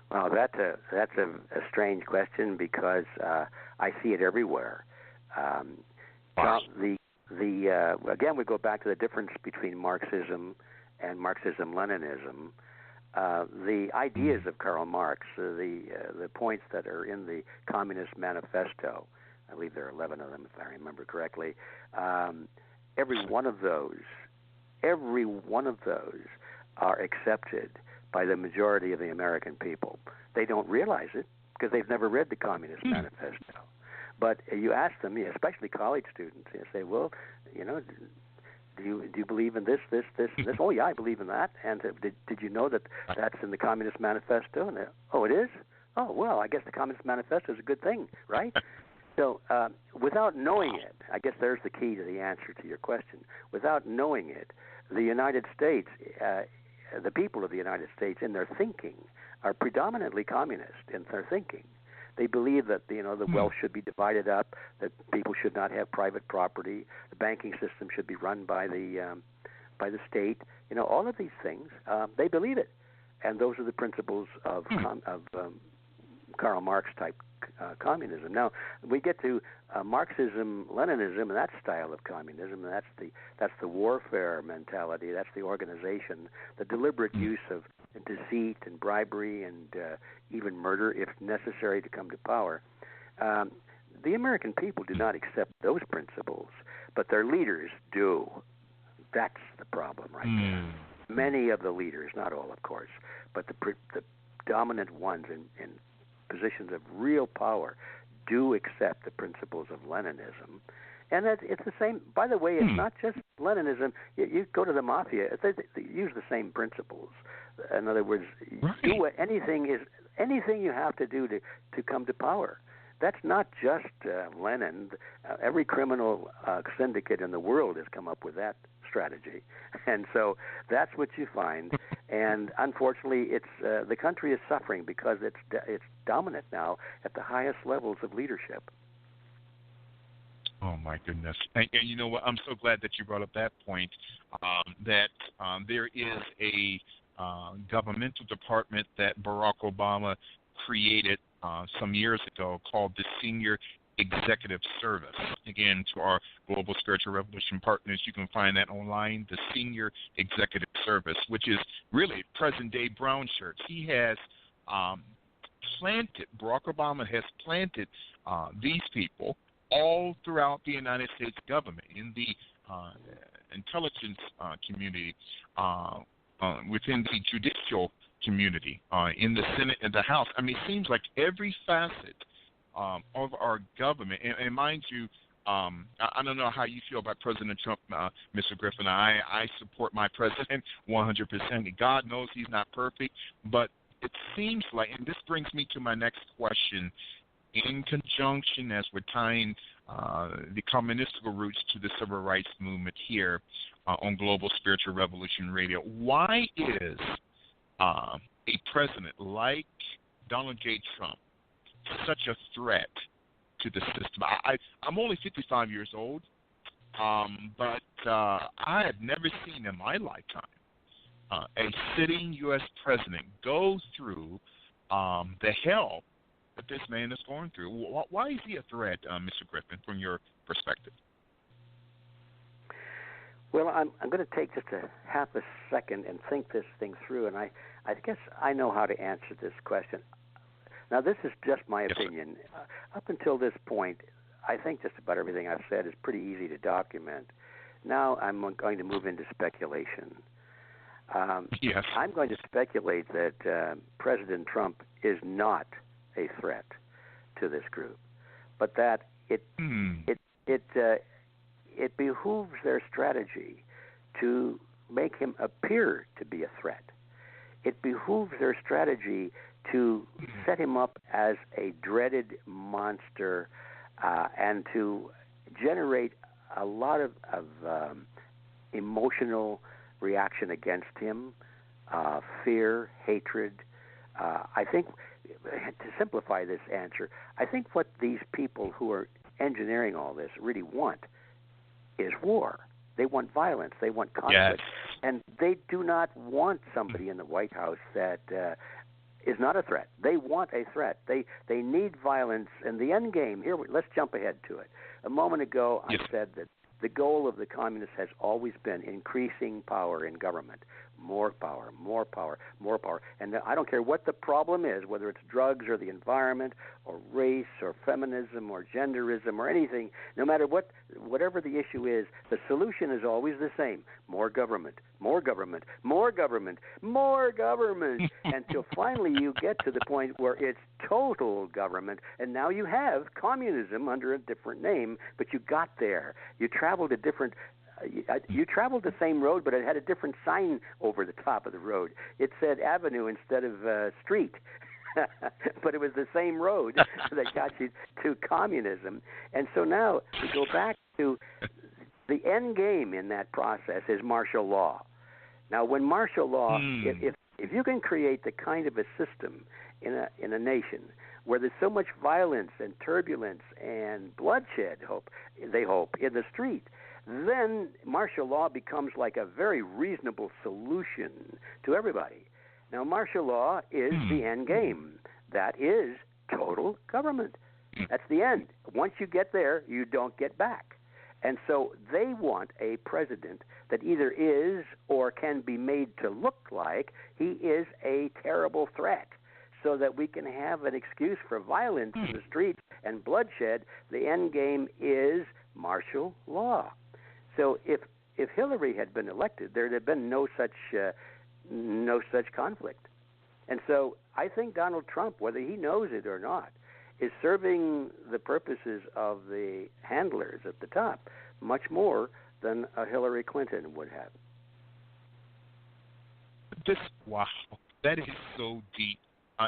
Well, that's a strange question because I see it everywhere. Again, we go back to the difference between Marxism and Marxism-Leninism. The ideas of Karl Marx, the points that are in the Communist Manifesto, I believe there are 11 of them, if I remember correctly. Every one of those are accepted by the majority of the American people. They don't realize it because they've never read the Communist Manifesto. But you ask them, especially college students, you say, well, do you believe in this, and this? Oh, yeah, I believe in that. And did you know that that's in the Communist Manifesto? And oh, it is? Oh, well, I guess the Communist Manifesto is a good thing, right? So without knowing it, I guess there's the key to the answer to your question. Without knowing it, the United States, the people of the United States in their thinking are predominantly communist in their thinking. They believe that the wealth should be divided up, that people should not have private property, the banking system should be run by the state. All of these things, they believe it, and those are the principles of Karl Marx type communism. Now we get to Marxism-Leninism, and that style of communism, and that's the warfare mentality. That's the organization, the deliberate use of deceit and bribery and even murder, if necessary, to come to power. The American people do not accept those principles, but their leaders do. That's the problem right there. Many of the leaders, not all, of course, but the dominant ones in positions of real power do accept the principles of Leninism. And it's the same. By the way, it's not just Leninism. You go to the mafia; they use the same principles. In other words, do anything you have to do to come to power. That's not just Lenin. Every criminal syndicate in the world has come up with that strategy, and so that's what you find. And unfortunately, the country is suffering because it's dominant now at the highest levels of leadership.
Oh, my goodness. And you know what? I'm so glad that you brought up that point, that there is a governmental department that Barack Obama created some years ago called the Senior Executive Service. Again, to our Global Spiritual Revolution partners, you can find that online, the Senior Executive Service, which is really present-day brown shirts. He has Barack Obama has planted these people all throughout the United States government, in the intelligence community, within the judicial community, in the Senate and the House. I mean, it seems like every facet of our government, and mind you, I don't know how you feel about President Trump, Mr. Griffin. I support my president 100%. God knows he's not perfect, but it seems like, and this brings me to my next question, in conjunction as we're tying the communistic roots to the civil rights movement here on Global Spiritual Revolution Radio, why is a president like Donald J. Trump such a threat to the system? I'm only 55 years old, but I have never seen in my lifetime a sitting U.S. president go through the hell that this man is going through. Why is he a threat, Mr. Griffin, from your perspective?
Well, I'm going to take just a half a second and think this thing through, and I guess I know how to answer this question. Now, this is just my opinion. Up until this point, I think just about everything I've said is pretty easy to document. Now I'm going to move into speculation.
Yes.
I'm going to speculate that President Trump is not a threat to this group, but that it behooves their strategy to make him appear to be a threat. It behooves their strategy to set him up as a dreaded monster and to generate a lot of emotional reaction against him, fear, hatred. I think, to simplify this answer, I think what these people who are engineering all this really want is war. They want violence. They want conflict.
Yes.
And they do not want somebody in the White House that is not a threat. They want a threat. They need violence. And the end game, let's jump ahead to it. A moment ago,
Yes.
I said that the goal of the communists has always been increasing power in government. More power, more power, more power. And I don't care what the problem is, whether it's drugs or the environment or race or feminism or genderism or anything, no matter whatever the issue is, the solution is always the same. More government, more government, more government, more government, until finally you get to the point where it's total government, and now you have communism under a different name, but you got there. You traveled a different... You traveled the same road, but it had a different sign over the top of the road. It said avenue instead of street, but it was the same road that got you to communism. And so now we go back to the end game in that process is martial law. Now, when martial law, if you can create the kind of a system in a nation where there's so much violence and turbulence and bloodshed, they hope, in the street, then martial law becomes like a very reasonable solution to everybody. Now, martial law is the end game. That is total government. That's the end. Once you get there, you don't get back. And so they want a president that either is or can be made to look like he is a terrible threat, so that we can have an excuse for violence in the streets and bloodshed. The end game is martial law. So if Hillary had been elected, there'd have been no such conflict. And so I think Donald Trump, whether he knows it or not, is serving the purposes of the handlers at the top much more than a Hillary Clinton would have.
Wow, that is so deep.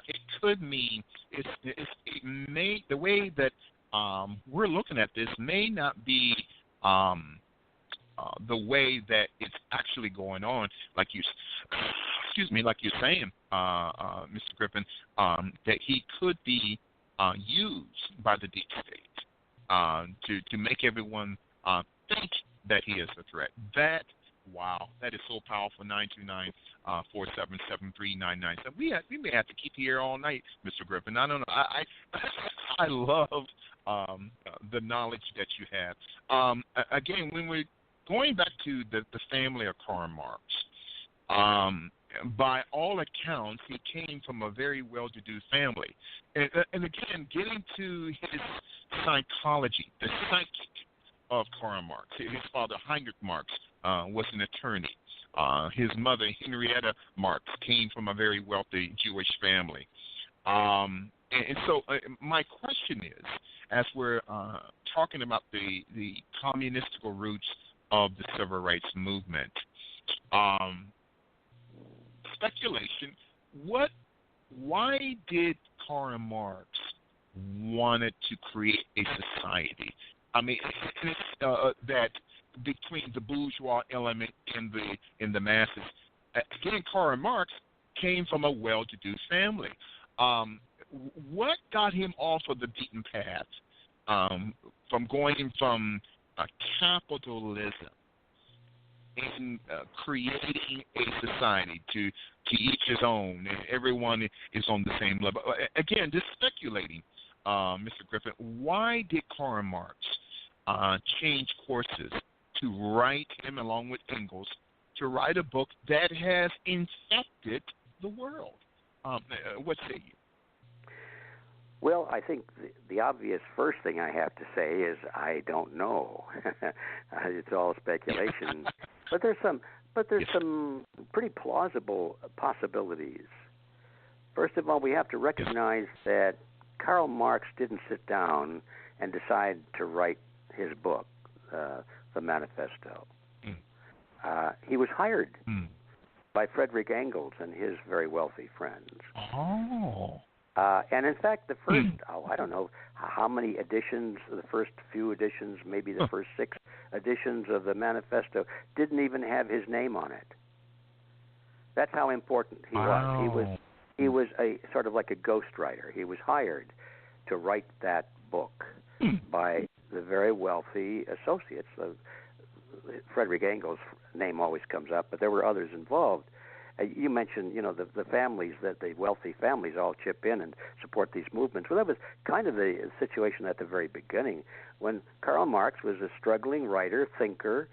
It could mean the way that we're looking at this may not be the way that it's actually going on, like you're saying, Mr. Griffin, that he could be used by the deep state to make everyone think that he is a threat. That is so powerful. 929-477-3997. We may have to keep you here all night, Mr. Griffin. I don't know. I love the knowledge that you have. Again, when we're going back to the family of Karl Marx, by all accounts, he came from a very well-to-do family. And again, getting to his psychology, the psychic of Karl Marx. His father, Heinrich Marx, was an attorney. His mother, Henrietta Marx, came from a very wealthy Jewish family. And so my question is, as we're talking about the communistical roots of the civil rights movement, speculation, why did Karl Marx wanted to create a society? I mean, that between the bourgeois element and the masses. Again, Karl Marx came from a well-to-do family. What got him off of the beaten path from going from capitalism and creating a society to each his own, and everyone is on the same level? Again, just speculating, Mr. Griffin, why did Karl Marx change courses to write him, along with Engels, to write a book that has infected the world? What say you?
Well, I think the obvious first thing I have to say is I don't know. It's all speculation, but there's some pretty plausible possibilities. First of all, we have to recognize that Karl Marx didn't sit down and decide to write his book, the Manifesto. He was hired by Friedrich Engels and his very wealthy friends.
Oh.
And in fact, the first, I don't know how many editions, the first few editions, maybe the first 6 editions of the Manifesto, didn't even have his name on it. That's how important he was. He was a sort of like a ghostwriter. He was hired to write that book by the very wealthy associates. Frederick Engels' name always comes up, but there were others involved. You mentioned, the families, that the wealthy families all chip in and support these movements. Well, that was kind of the situation at the very beginning, when Karl Marx was a struggling writer, thinker,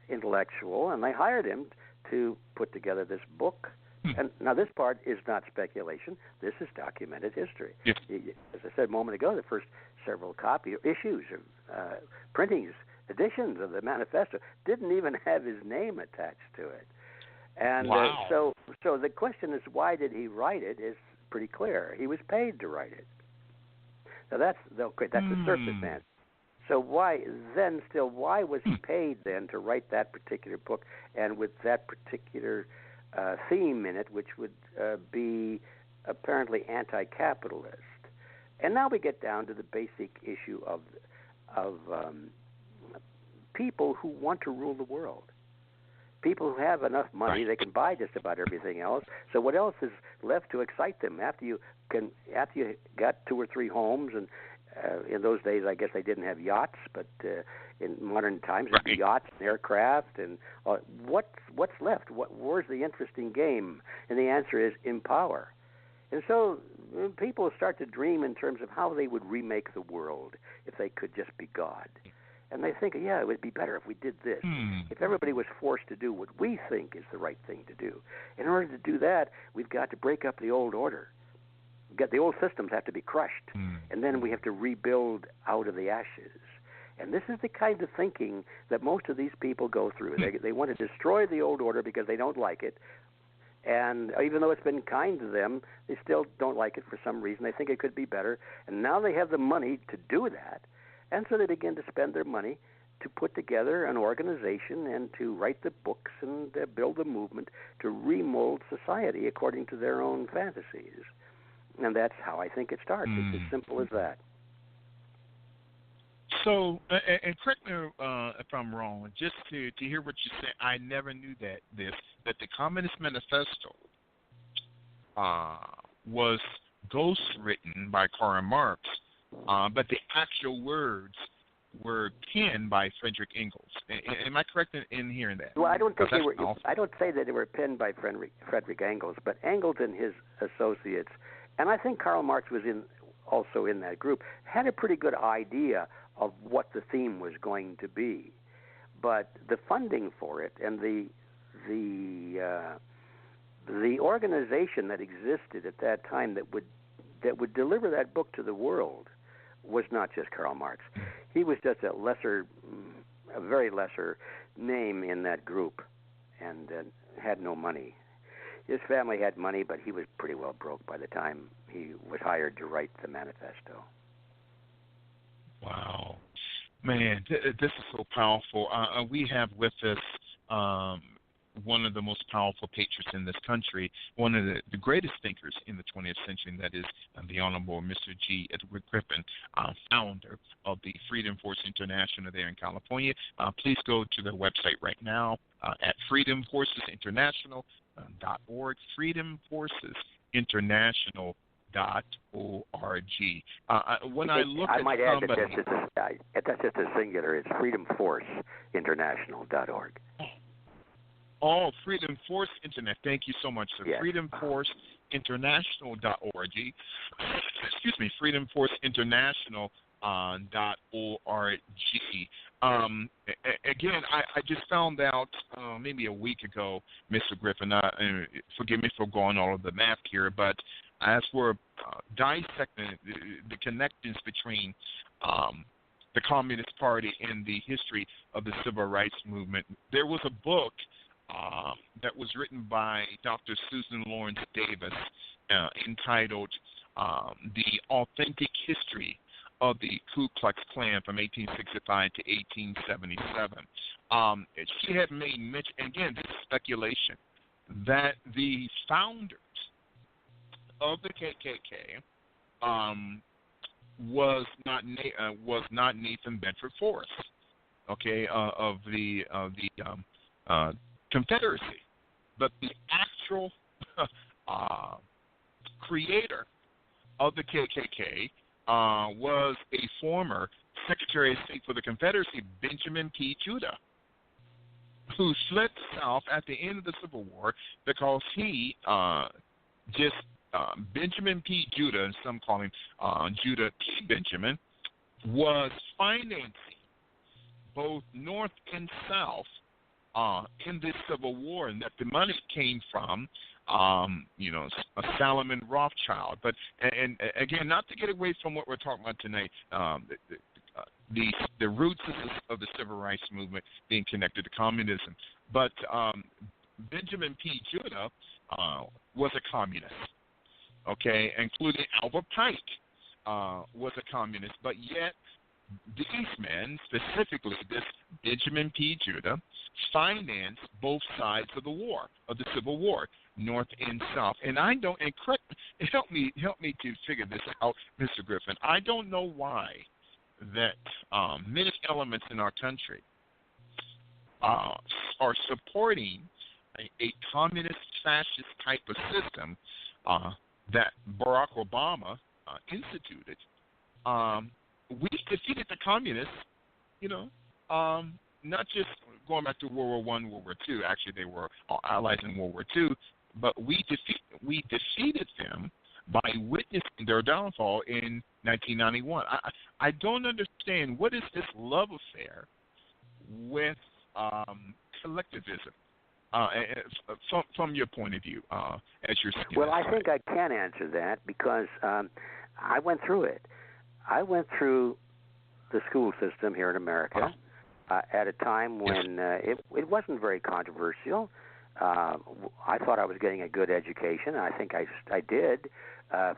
intellectual, and they hired him to put together this book. And now this part is not speculation. This is documented history.
Yes.
As I said a moment ago, the first several issues, printings, editions of the Manifesto didn't even have his name attached to it. And so the question is, why did he write it? Is pretty clear. He was paid to write it. Now that's the surface answer. So why was he paid then to write that particular book, and with that particular theme in it, which would be apparently anti-capitalist? And now we get down to the basic issue of people who want to rule the world. People who have enough money, they can buy just about everything else. So what else is left to excite them after you got 2 or 3 homes? And in those days, I guess they didn't have yachts, but in modern times, there's yachts and aircraft. And what's left? Where's the interesting game? And the answer is in power. And so people start to dream in terms of how they would remake the world if they could just be God. And they think, it would be better if we did this. If everybody was forced to do what we think is the right thing to do. In order to do that, we've got to break up the old order. The old systems have to be crushed, and then we have to rebuild out of the ashes. And this is the kind of thinking that most of these people go through. They want to destroy the old order because they don't like it. And even though it's been kind to them, they still don't like it for some reason. They think it could be better. And now they have the money to do that. And so they begin to spend their money to put together an organization and to write the books and build a movement to remold society according to their own fantasies. And that's how I think it starts. It's as simple as that.
So, and correct me if I'm wrong, just to hear what you said, I never knew that the Communist Manifesto was ghostwritten by Karl Marx, but the actual words were penned by Frederick Engels. Am I correct in hearing that?
Well, I don't think they were. I don't say that they were penned by Frederick Engels, but Engels and his associates, and I think Karl Marx was also in that group, had a pretty good idea of what the theme was going to be, but the funding for it and the organization that existed at that time that would deliver that book to the world was not just Karl Marx. He was just a very lesser name in that group, and had no money. His family had money, but he was pretty well broke by the time he was hired to write the Manifesto.
Wow. Man, this is so powerful. We have with us one of the most powerful patriots in this country, one of the greatest thinkers in the 20th century, and that is the Honorable Mr. G. Edward Griffin, founder of the Freedom Force International there in California. Please go to their website right now at freedomforcesinternational.org, freedomforcesinternational.org. When I look
I
at
might add
somebody,
that's just a singular. It's freedomforceinternational.org.
Oh, Freedom Force Internet. Thank you so much, sir.
Yes.
freedomforceinternational.org. Excuse me, freedomforceinternational.org. Again, I just found out maybe a week ago, Mr. Griffin, forgive me for going all of the math here, but as we're dissecting the connections between the Communist Party and the history of the Civil Rights Movement, there was a book that was written by Dr. Susan Lawrence Davis entitled The Authentic History of the Ku Klux Klan from 1865 to 1877. She had made mention, again, this is speculation, that the founders of the KKK was not Nathan Bedford Forrest, okay, of the Confederacy, but the actual creator of the KKK was a former Secretary of State for the Confederacy, Benjamin P. Judah, who fled the South at the end of the Civil War because he Benjamin P. Judah, and some call him Judah P. Benjamin, was financing both North and South in this Civil War, and that the money came from, a Salomon Rothschild. But and again, not to get away from what we're talking about tonight, the roots of the civil rights movement being connected to communism. But Benjamin P. Judah was a communist, okay, including Albert Pike was a communist, but yet these men, specifically this Benjamin P. Judah, financed both sides of the Civil War, North and South. And help me to figure this out, Mr. Griffin. I don't know why that many elements in our country are supporting a communist, fascist type of system that Barack Obama instituted. We defeated the communists, not just going back to World War I, World War II. Actually, they were allies in World War II, but we defeated them by witnessing their downfall in 1991. I don't understand, what is this love affair with collectivism from your point of view, as you're seeing?
Well, I think I can answer that because I went through it. I went through the school system here in America at a time when it wasn't very controversial. I thought I was getting a good education. I think I did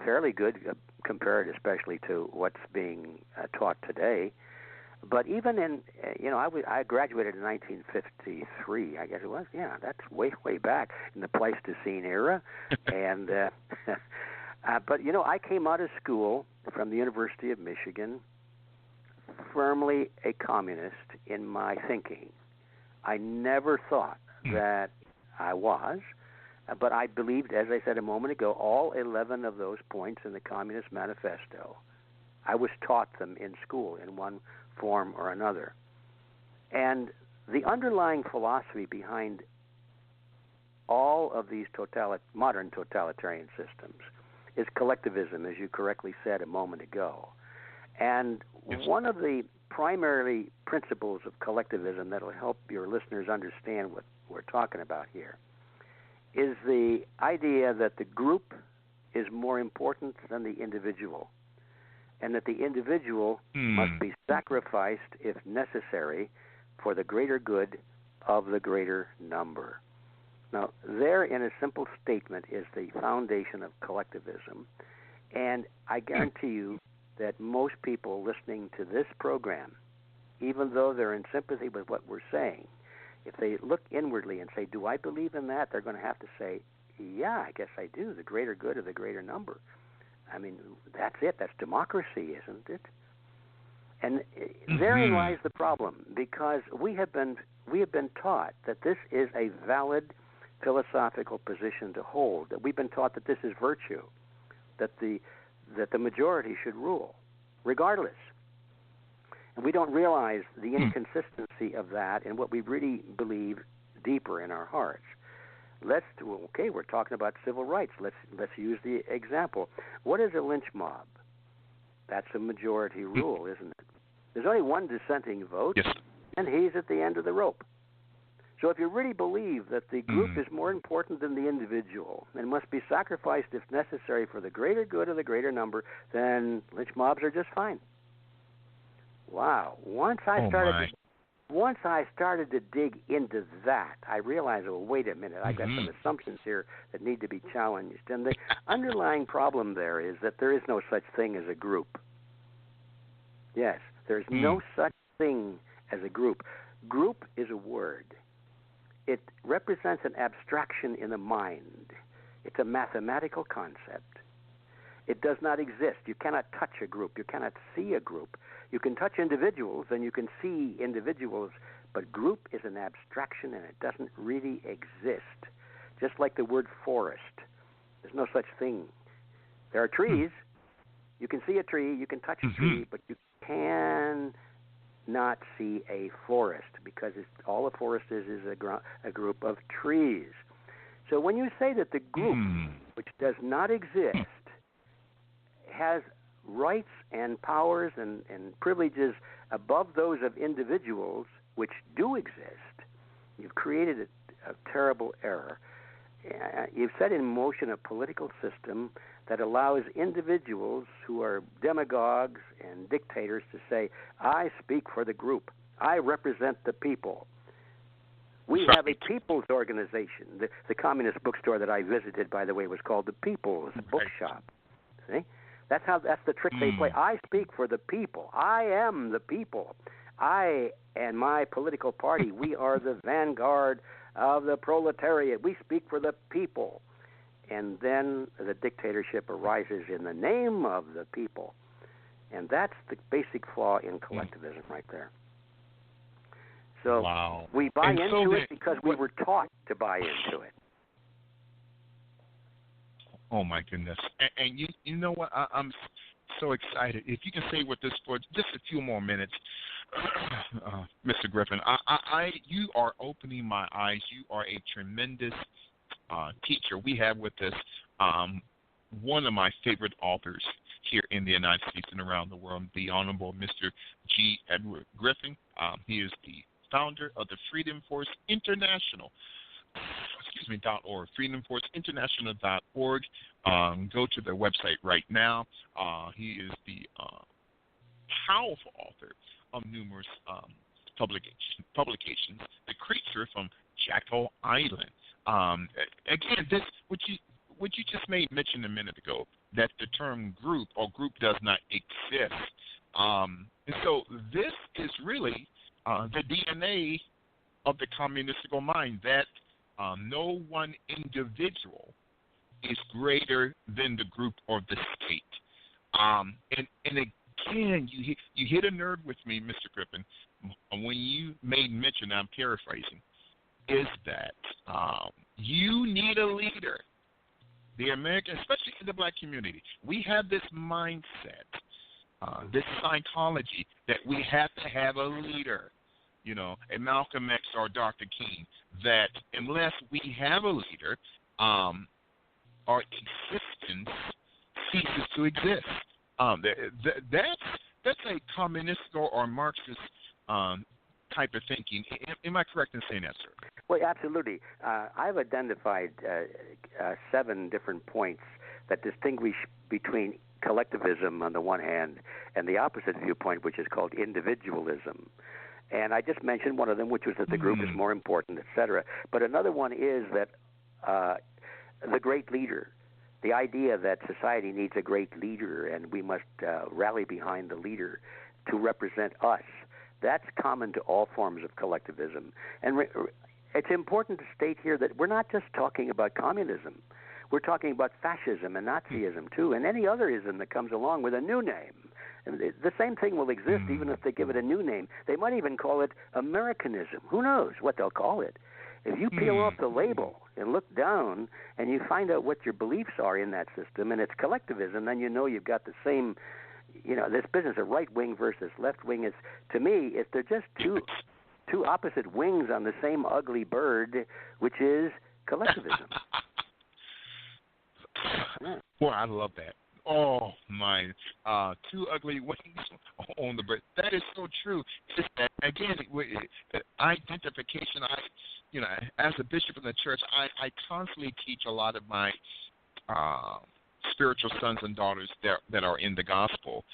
fairly good compared especially to what's being taught today. But even in, I graduated in 1953, I guess it was. Yeah, that's way back in the Pleistocene era. And but, I came out of school from the University of Michigan firmly a communist in my thinking. I never thought that I was, but I believed, as I said a moment ago, all 11 of those points in the Communist Manifesto. I was taught them in school in one form or another. And the underlying philosophy behind all of these modern totalitarian systems is collectivism, as you correctly said a moment ago. And one of the primary principles of collectivism that will help your listeners understand what we're talking about here is the idea that the group is more important than the individual, and that the individual must be sacrificed if necessary for the greater good of the greater number. Now, there in a simple statement is the foundation of collectivism, and I guarantee you that most people listening to this program, even though they're in sympathy with what we're saying, if they look inwardly and say, do I believe in that? They're going to have to say, yeah, I guess I do, the greater good of the greater number. I mean, that's it. That's democracy, isn't it? And therein lies the problem, because we have been taught that this is a valid philosophical position to hold, that we've been taught that this is virtue, that the majority should rule, regardless. And we don't realize the inconsistency of that and what we really believe deeper in our hearts. We're talking about civil rights. Let's use the example. What is a lynch mob? That's a majority rule, isn't it? There's only one dissenting vote, and he's at the end of the rope. So if you really believe that the group is more important than the individual and must be sacrificed if necessary for the greater good of the greater number, then lynch mobs are just fine. Wow. Once I started to dig into that, I realized, well, wait a minute, I got some assumptions here that need to be challenged. And the underlying problem there is that there is no such thing as a group. Yes, there's no such thing as a group. Group is a word. It represents an abstraction in the mind. It's a mathematical concept. It does not exist. You cannot touch a group. You cannot see a group. You can touch individuals and you can see individuals, but group is an abstraction and it doesn't really exist. Just like the word forest. There's no such thing. There are trees. You can see a tree, you can touch a tree, but you can not see a forest because all a forest is a group of trees. So when you say that the group, which does not exist, has rights and powers and privileges above those of individuals, which do exist, you've created a terrible error. You've set in motion a political system that allows individuals who are demagogues and dictators to say, I speak for the group. I represent the people. We have a people's organization. The communist bookstore that I visited, by the way, was called the People's Bookshop. See? That's the trick they play. I speak for the people. I am the people. I and my political party, we are the vanguard of the proletariat. We speak for the people. And then the dictatorship arises in the name of the people. And that's the basic flaw in collectivism right there. So we buy into it because we were taught to buy into it.
Oh, my goodness. And you know what? I'm so excited. If you can stay with this for just a few more minutes, Mr. Griffin, you are opening my eyes. You are a tremendous teacher. We have with us one of my favorite authors here in the United States and around the world, the Honorable Mr. G. Edward Griffin. He is the founder of the Freedom Force International. .org, freedomforceinternational.org. Go to their website right now. He is the powerful author of numerous publications. The Creature from Jackal Island. Again, this what you just made mention a minute ago, that the term group or group does not exist. And so this is really the DNA of the communistical mind, that no one individual is greater than the group or the state. And again, you hit a nerve with me, Mr. Griffin, when you made mention, I'm paraphrasing, is that you need a leader. The American, especially in the black community, we have this mindset, this psychology that we have to have a leader. You know, a Malcolm X or Dr. King, that unless we have a leader, our existence ceases to exist. That's a communist or Marxist type of thinking. Am I correct in saying that, sir?
Well, absolutely. I've identified 7 different points that distinguish between collectivism on the one hand and the opposite viewpoint, which is called individualism. And I just mentioned one of them, which was that the group is more important, et cetera. But another one is that the great leader, the idea that society needs a great leader and we must rally behind the leader to represent us, that's common to all forms of collectivism. And it's important to state here that we're not just talking about communism. We're talking about fascism and Nazism, too, and any other ism that comes along with a new name. And the same thing will exist even if they give it a new name. They might even call it Americanism. Who knows what they'll call it? If you peel off the label and look down and you find out what your beliefs are in that system, and it's collectivism, then you know you've got the same, this business of right wing versus left wing is, to me, they're just two opposite wings on the same ugly bird, which is collectivism. Yeah.
Boy, I love that. Oh, my. 2 ugly wings on the bird. That is so true. Just that, again, identification, as a bishop in the church, I constantly teach a lot of my spiritual sons and daughters that are in the gospel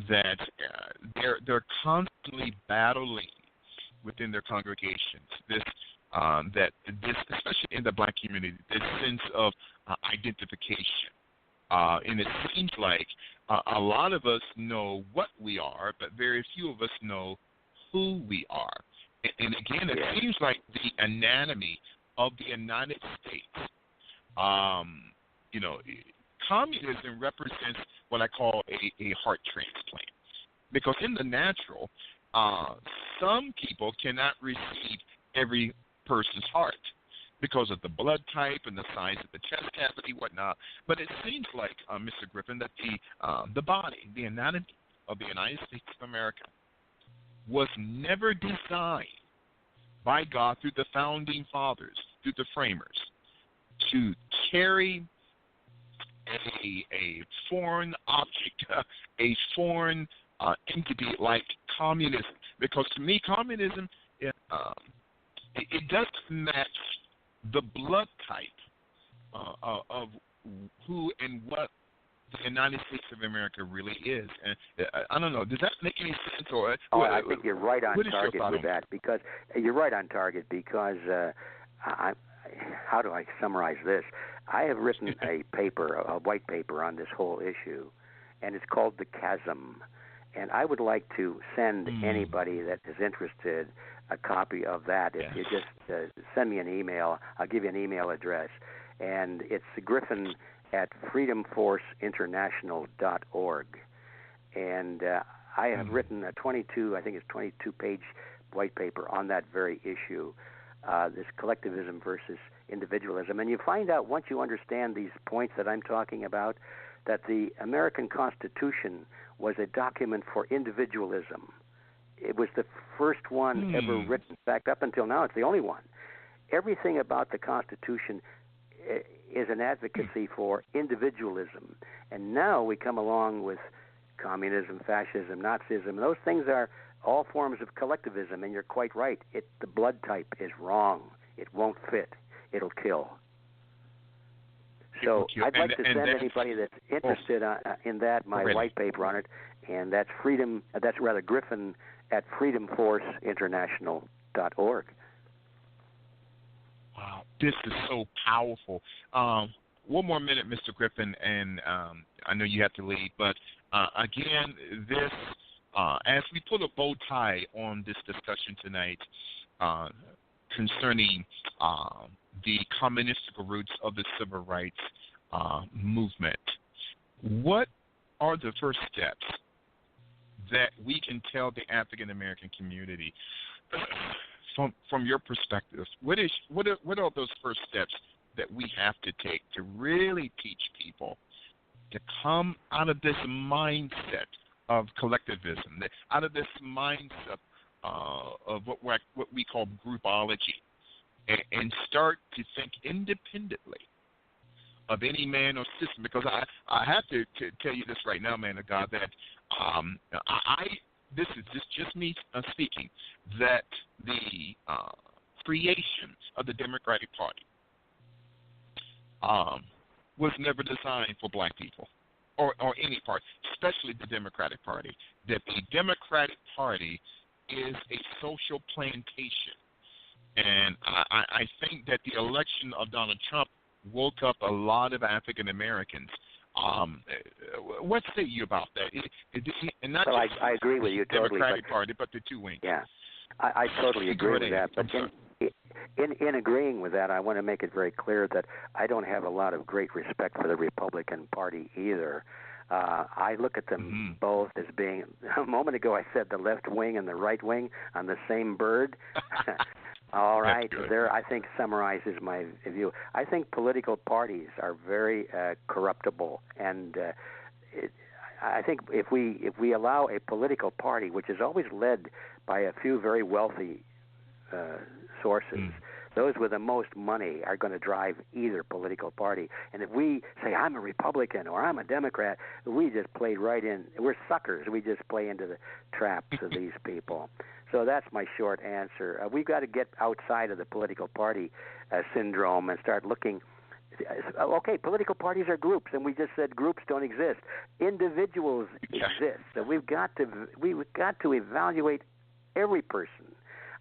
that they're constantly battling within their congregations. This, especially in the black community, this sense of identification. And it seems like a lot of us know what we are, but very few of us know who we are. And again, it seems like the anatomy of the United States, communism represents what I call a heart transplant. Because in the natural, some people cannot receive every person's heart because of the blood type and the size of the chest cavity, whatnot. But it seems like, Mr. Griffin, that the body, the anatomy of the United States of America, was never designed by God through the founding fathers, through the framers, to carry a foreign object, a foreign entity like communism. Because to me, communism, it doesn't match the blood type of who and what the United States of America really is. And I don't know. Does that make any sense? Or
I think you're right on target with that. Because you're right on target because how do I summarize this? I have written a paper, a white paper on this whole issue, and it's called The Chasm. And I would like to send anybody that is interested a copy of that. If you just send me an email, I'll give you an email address. And it's Griffin at freedomforceinternational.org. And I have written a 22-page white paper on that very issue, this collectivism versus individualism. And you find out, once you understand these points that I'm talking about, that the American Constitution was a document for individualism. It was the first one ever written. In fact, up until now, it's the only one. Everything about the Constitution is an advocacy for individualism. And now we come along with communism, fascism, Nazism. Those things are all forms of collectivism, and you're quite right. The blood type is wrong. It won't fit. It'll kill. So I'd like to send anybody that's interested in that, my white paper on it, and that's Griffin at freedomforceinternational.org.
Wow, this is so powerful. One more minute, Mr. Griffin, and I know you have to leave, but again, this as we put a bow tie on this discussion tonight concerning the communistic roots of the civil rights movement, what are the first steps that we can tell the African American community from your perspective? What are those first steps that we have to take to really teach people to come out of this mindset of collectivism, out of this mindset of what we call groupology, and start to think independently of any man or system? Because I have to tell you this right now, man of God, that this is just me speaking, that the creation of the Democratic Party was never designed for black people or any party, especially the Democratic Party. That the Democratic Party is a social plantation. And I think that the election of Donald Trump woke up a lot of African Americans. What say you about that? And not
well,
just
I agree with you totally.
Democratic Party, but the two wings.
Yeah, I totally agree with that. But in agreeing with that, I want to make it very clear that I don't have a lot of great respect for the Republican Party either. I look at them both as being, a moment ago I said the left wing and the right wing on the same bird. All right, there I think summarizes my view. I think political parties are very corruptible, and I think if we allow a political party, which is always led by a few very wealthy sources, those with the most money are going to drive either political party. And if we say, I'm a Republican or I'm a Democrat, we just play right in. We're suckers. We just play into the traps of these people. So that's my short answer. We've got to get outside of the political party syndrome and start looking. Okay, political parties are groups, and we just said groups don't exist. Individuals exist. So we've got to evaluate every person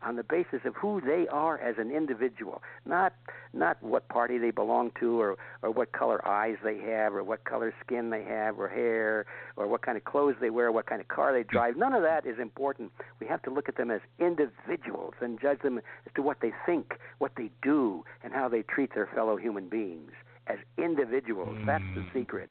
on the basis of who they are as an individual, not what party they belong to, or what color eyes they have, or what color skin they have, or hair, or what kind of clothes they wear, what kind of car they drive. None of that is important. We have to look at them as individuals and judge them as to what they think, what they do, and how they treat their fellow human beings. as individuals. That's the secret.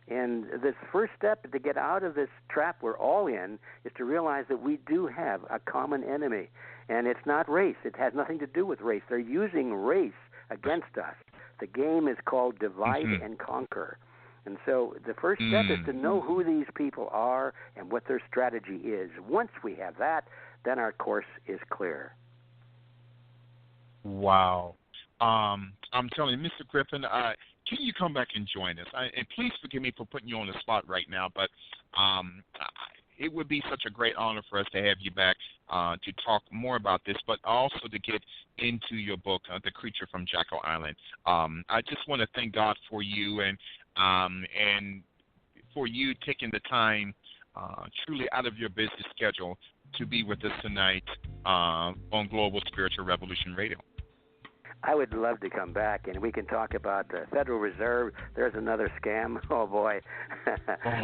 And this first step to get out of this trap we're all in is to realize that we do have a common enemy. And it's not race. It has nothing to do with race. They're using race against us. The game is called divide and conquer. And so the first step is to know who these people are and what their strategy is. Once we have that, then our course is clear.
Wow. I'm telling you, Mr. Griffin, can you come back and join us? And please forgive me for putting you on the spot right now, but it would be such a great honor for us to have you back to talk more about this, but also to get into your book, The Creature from Jekyll Island. I just want to thank God for you and for you taking the time truly out of your busy schedule to be with us tonight on Global Spiritual Revolution Radio.
I would love to come back, and we can talk about the Federal Reserve. There's another scam. Oh, boy.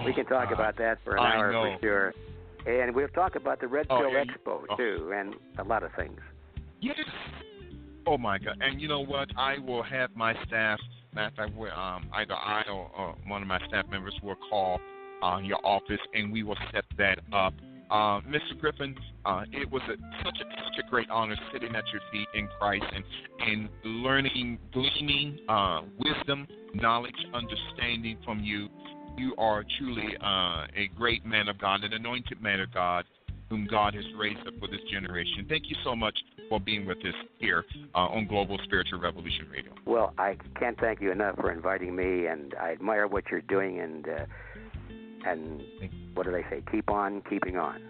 We can talk about that for an hour for sure. And we'll talk about the Red Pill Expo, too, and a lot of things.
Yes. Oh, my God. And you know what? I will have my staff, matter of fact, either I or one of my staff members will call your office, and we will set that up. Mr. Griffin, it was such a great honor sitting at your feet in Christ and learning, gleaning wisdom, knowledge, understanding from you. You are truly a great man of God, an anointed man of God, whom God has raised up for this generation. Thank you so much for being with us here on Global Spiritual Revolution Radio.
Well, I can't thank you enough for inviting me, and I admire what you're doing, and what do they say? Keep on keeping on.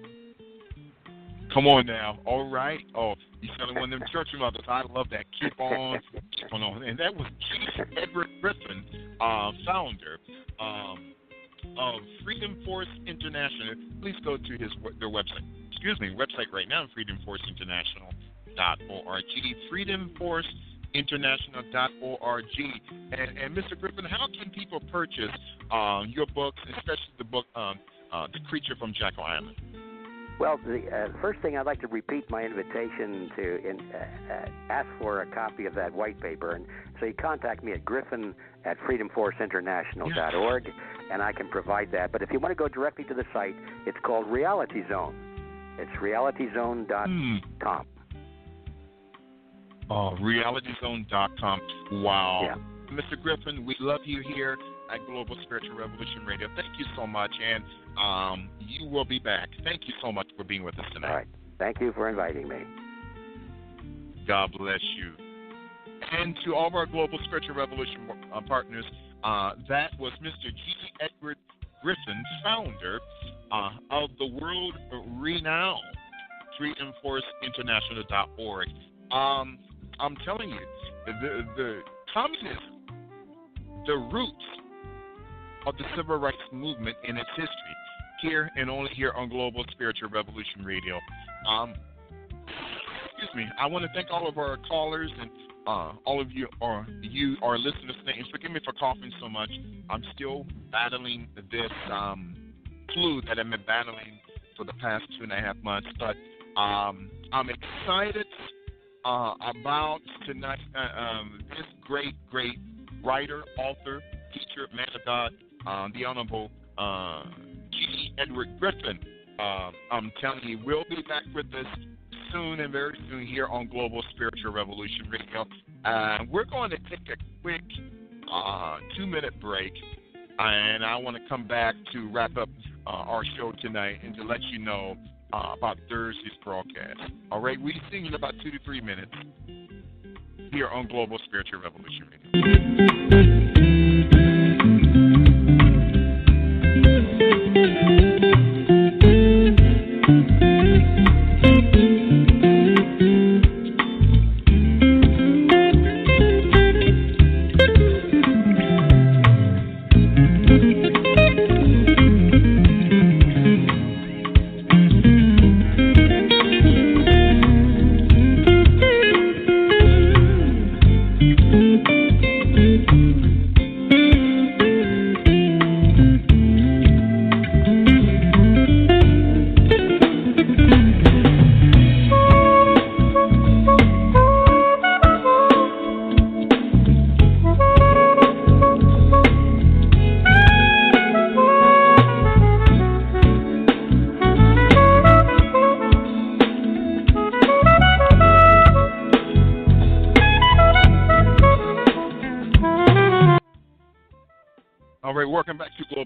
Come on now. All right. Oh, you sounded one of them church mothers. I love that. Keep on. And that was Edward Griffin, founder of Freedom Force International. Please go to their website. Website right now, freedomforceinternational.org. freedomforceinternational.org. And Mr. Griffin, how can people purchase your books, especially the book The Creature from Jekyll Island?
Well, the first thing, I'd like to repeat my invitation to ask for a copy of that white paper. And so you contact me at Griffin at freedomforceinternational.org, and I can provide that. But if you want to go directly to the site, it's called Reality Zone. It's realityzone.com.
Oh, realityzone.com. Wow.
Yeah.
Mr. Griffin, we love you here at Global Spiritual Revolution Radio. Thank you so much, and you will be back. Thank you so much for being with us tonight.
All right. Thank you for inviting me.
God bless you. And to all of our Global Spiritual Revolution partners, that was Mr. G. Edward Griffin, founder of the world-renowned freedomforceinternational.org. I'm telling you, the communism, the roots of the civil rights movement in its history, here and only here on Global Spiritual Revolution Radio. I want to thank all of our callers and all of you, our listeners today. And forgive me for coughing so much. I'm still battling this flu that I've been battling for the past 2.5 months. But I'm excited about tonight. This great writer, author, teacher, man of God, the Honorable G. Edward Griffin. I'm telling you, we'll be back with us soon and very soon here on Global Spiritual Revolution Radio. We're going to take a quick 2-minute break, and I want to come back to wrap up our show tonight and to let you know about Thursday's broadcast. All right, we'll see you in about 2 to 3 minutes here on Global Spiritual Revolution Radio.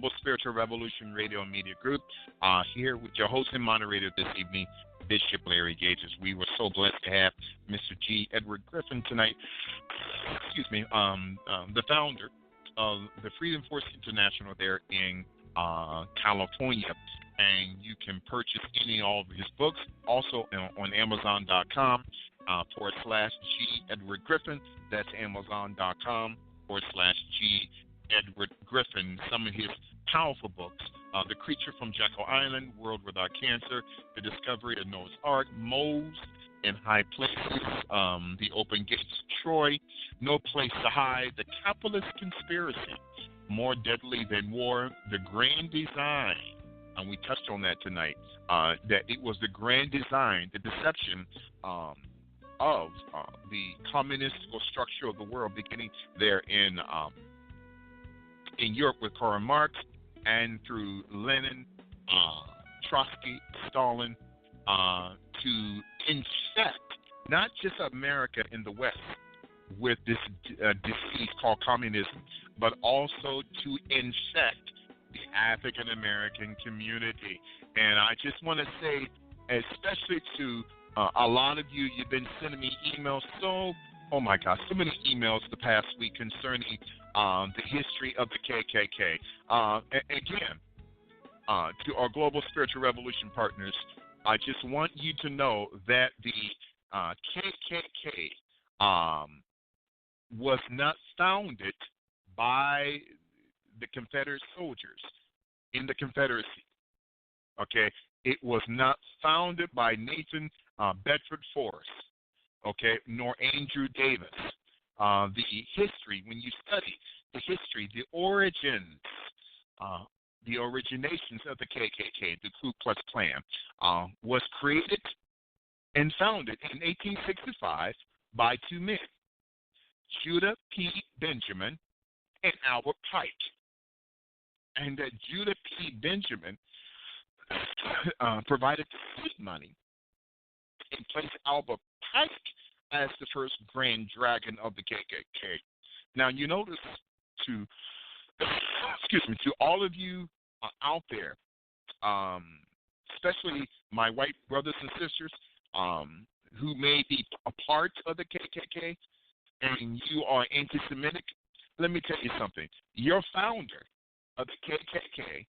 Global Spiritual Revolution Radio and Media Group, here with your host and moderator this evening, Bishop Larry Gages. We were so blessed to have Mr. G. Edward Griffin tonight, the founder of the Freedom Force International there in California. And you can purchase any and all of his books also on Amazon.com /G. Edward Griffin. That's Amazon.com/G. Edward Griffin. Some of his powerful books, The Creature from Jekyll Island, World Without Cancer, The Discovery of Noah's Ark, Moles in High Places, The Open Gates of Troy, No Place to Hide, The Capitalist Conspiracy, More Deadly Than War, The Grand Design, and we touched on that tonight, that it was the grand design, the deception of the communist structure of the world, beginning there in Europe with Karl Marx and through Lenin, Trotsky, Stalin, to infect not just America in the West with this disease called communism, but also to infect the African American community. And I just want to say, especially to a lot of you, you've been sending me emails, so many emails the past week concerning the history of the KKK. Again, to our Global Spiritual Revolution partners, I just want you to know that the KKK was not founded by the Confederate soldiers in the Confederacy. Okay, it was not founded by Nathan Bedford Forrest, okay, nor Andrew Davis. The history, when you study the history, the origins, the originations of the KKK, the Ku Klux Klan, was created and founded in 1865 by two men, Judah P. Benjamin and Albert Pike. And that Judah P. Benjamin provided the seed money and placed Albert Pike as the first grand dragon of the KKK. Now, you notice to all of you out there, especially my white brothers and sisters who may be a part of the KKK and you are anti-Semitic, let me tell you something. Your founder of the KKK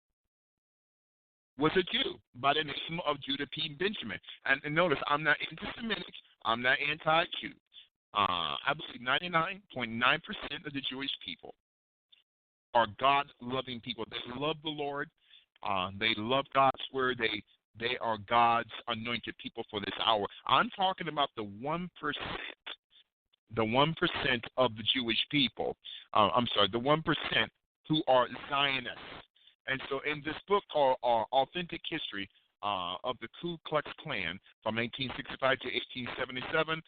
was a Jew by the name of Judah P. Benjamin. And notice, I'm not anti-Semitic. I'm not anti-Jew. I believe 99.9% of the Jewish people are God-loving people. They love the Lord. They love God's word. They are God's anointed people for this hour. I'm talking about the 1%. The 1% of the Jewish people. The 1% who are Zionists. And so in this book called Authentic History of the Ku Klux Klan from 1865 to 1877,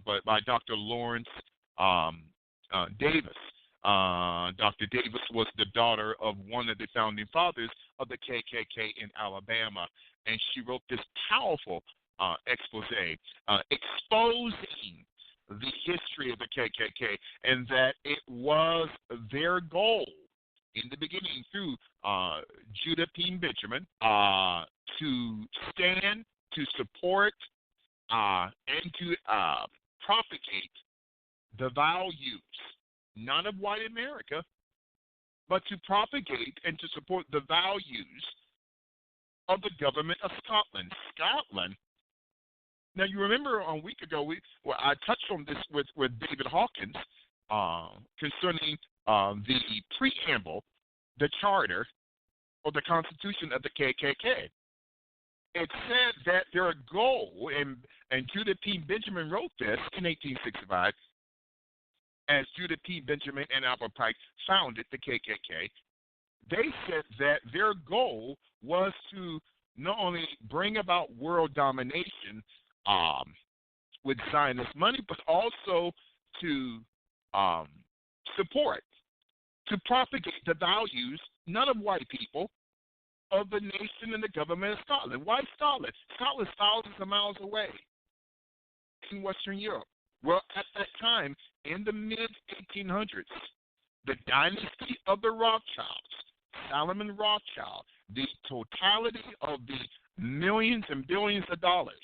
but by Dr. Lawrence Davis. Dr. Davis was the daughter of one of the founding fathers of the KKK in Alabama, and she wrote this powerful expose exposing the history of the KKK, and that it was their goal in the beginning through Judah P. Benjamin to stand, to support, and to propagate the values, not of white America, but to propagate and to support the values of the government of Scotland. Scotland. Now, you remember a week ago, I touched on this with David Hawkins concerning the preamble, the charter, or the Constitution of the KKK. It said that their goal, and Judah P. Benjamin wrote this in 1865, as Judah P. Benjamin and Albert Pike founded the KKK. They said that their goal was to not only bring about world domination with Zionist money, but also to support, to propagate the values, not of white people, of the nation and the government of Scotland. Why Scotland? Scotland's thousands of miles away in Western Europe. Well, at that time, in the mid-1800s, the dynasty of the Rothschilds Salomon Rothschild, the totality of the millions and billions of dollars,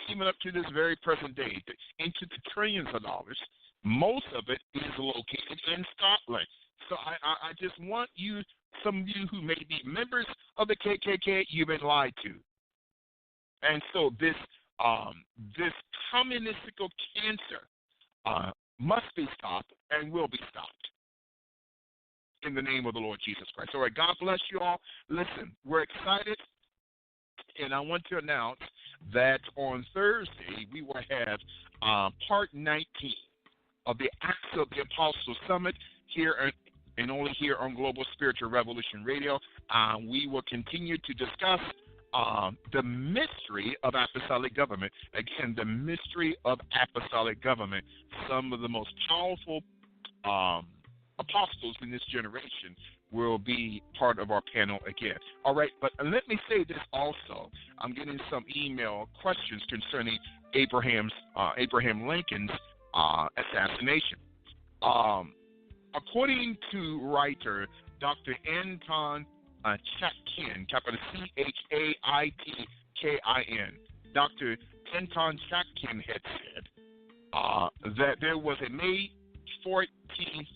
even up to this very present day, into the trillions of dollars, most of it is located in Scotland. So I just want you, some of you who may be members of the KKK, you've been lied to. And so this communistical cancer must be stopped and will be stopped in the name of the Lord Jesus Christ. All right, God bless you all. Listen, we're excited, and I want to announce that on Thursday we will have part 19 of the Acts of the Apostles Summit here and only here on Global Spiritual Revolution Radio. We will continue to discuss the mystery of apostolic government. Again, the mystery of apostolic government. Some of the most powerful apostles in this generation will be part of our panel again. All right, but let me say this also. I'm getting some email questions concerning Abraham Lincoln's assassination. According to writer Dr. Anton Chaikin, capital Chaitkin, Dr. Anton Chaikin had said that there was a May 14th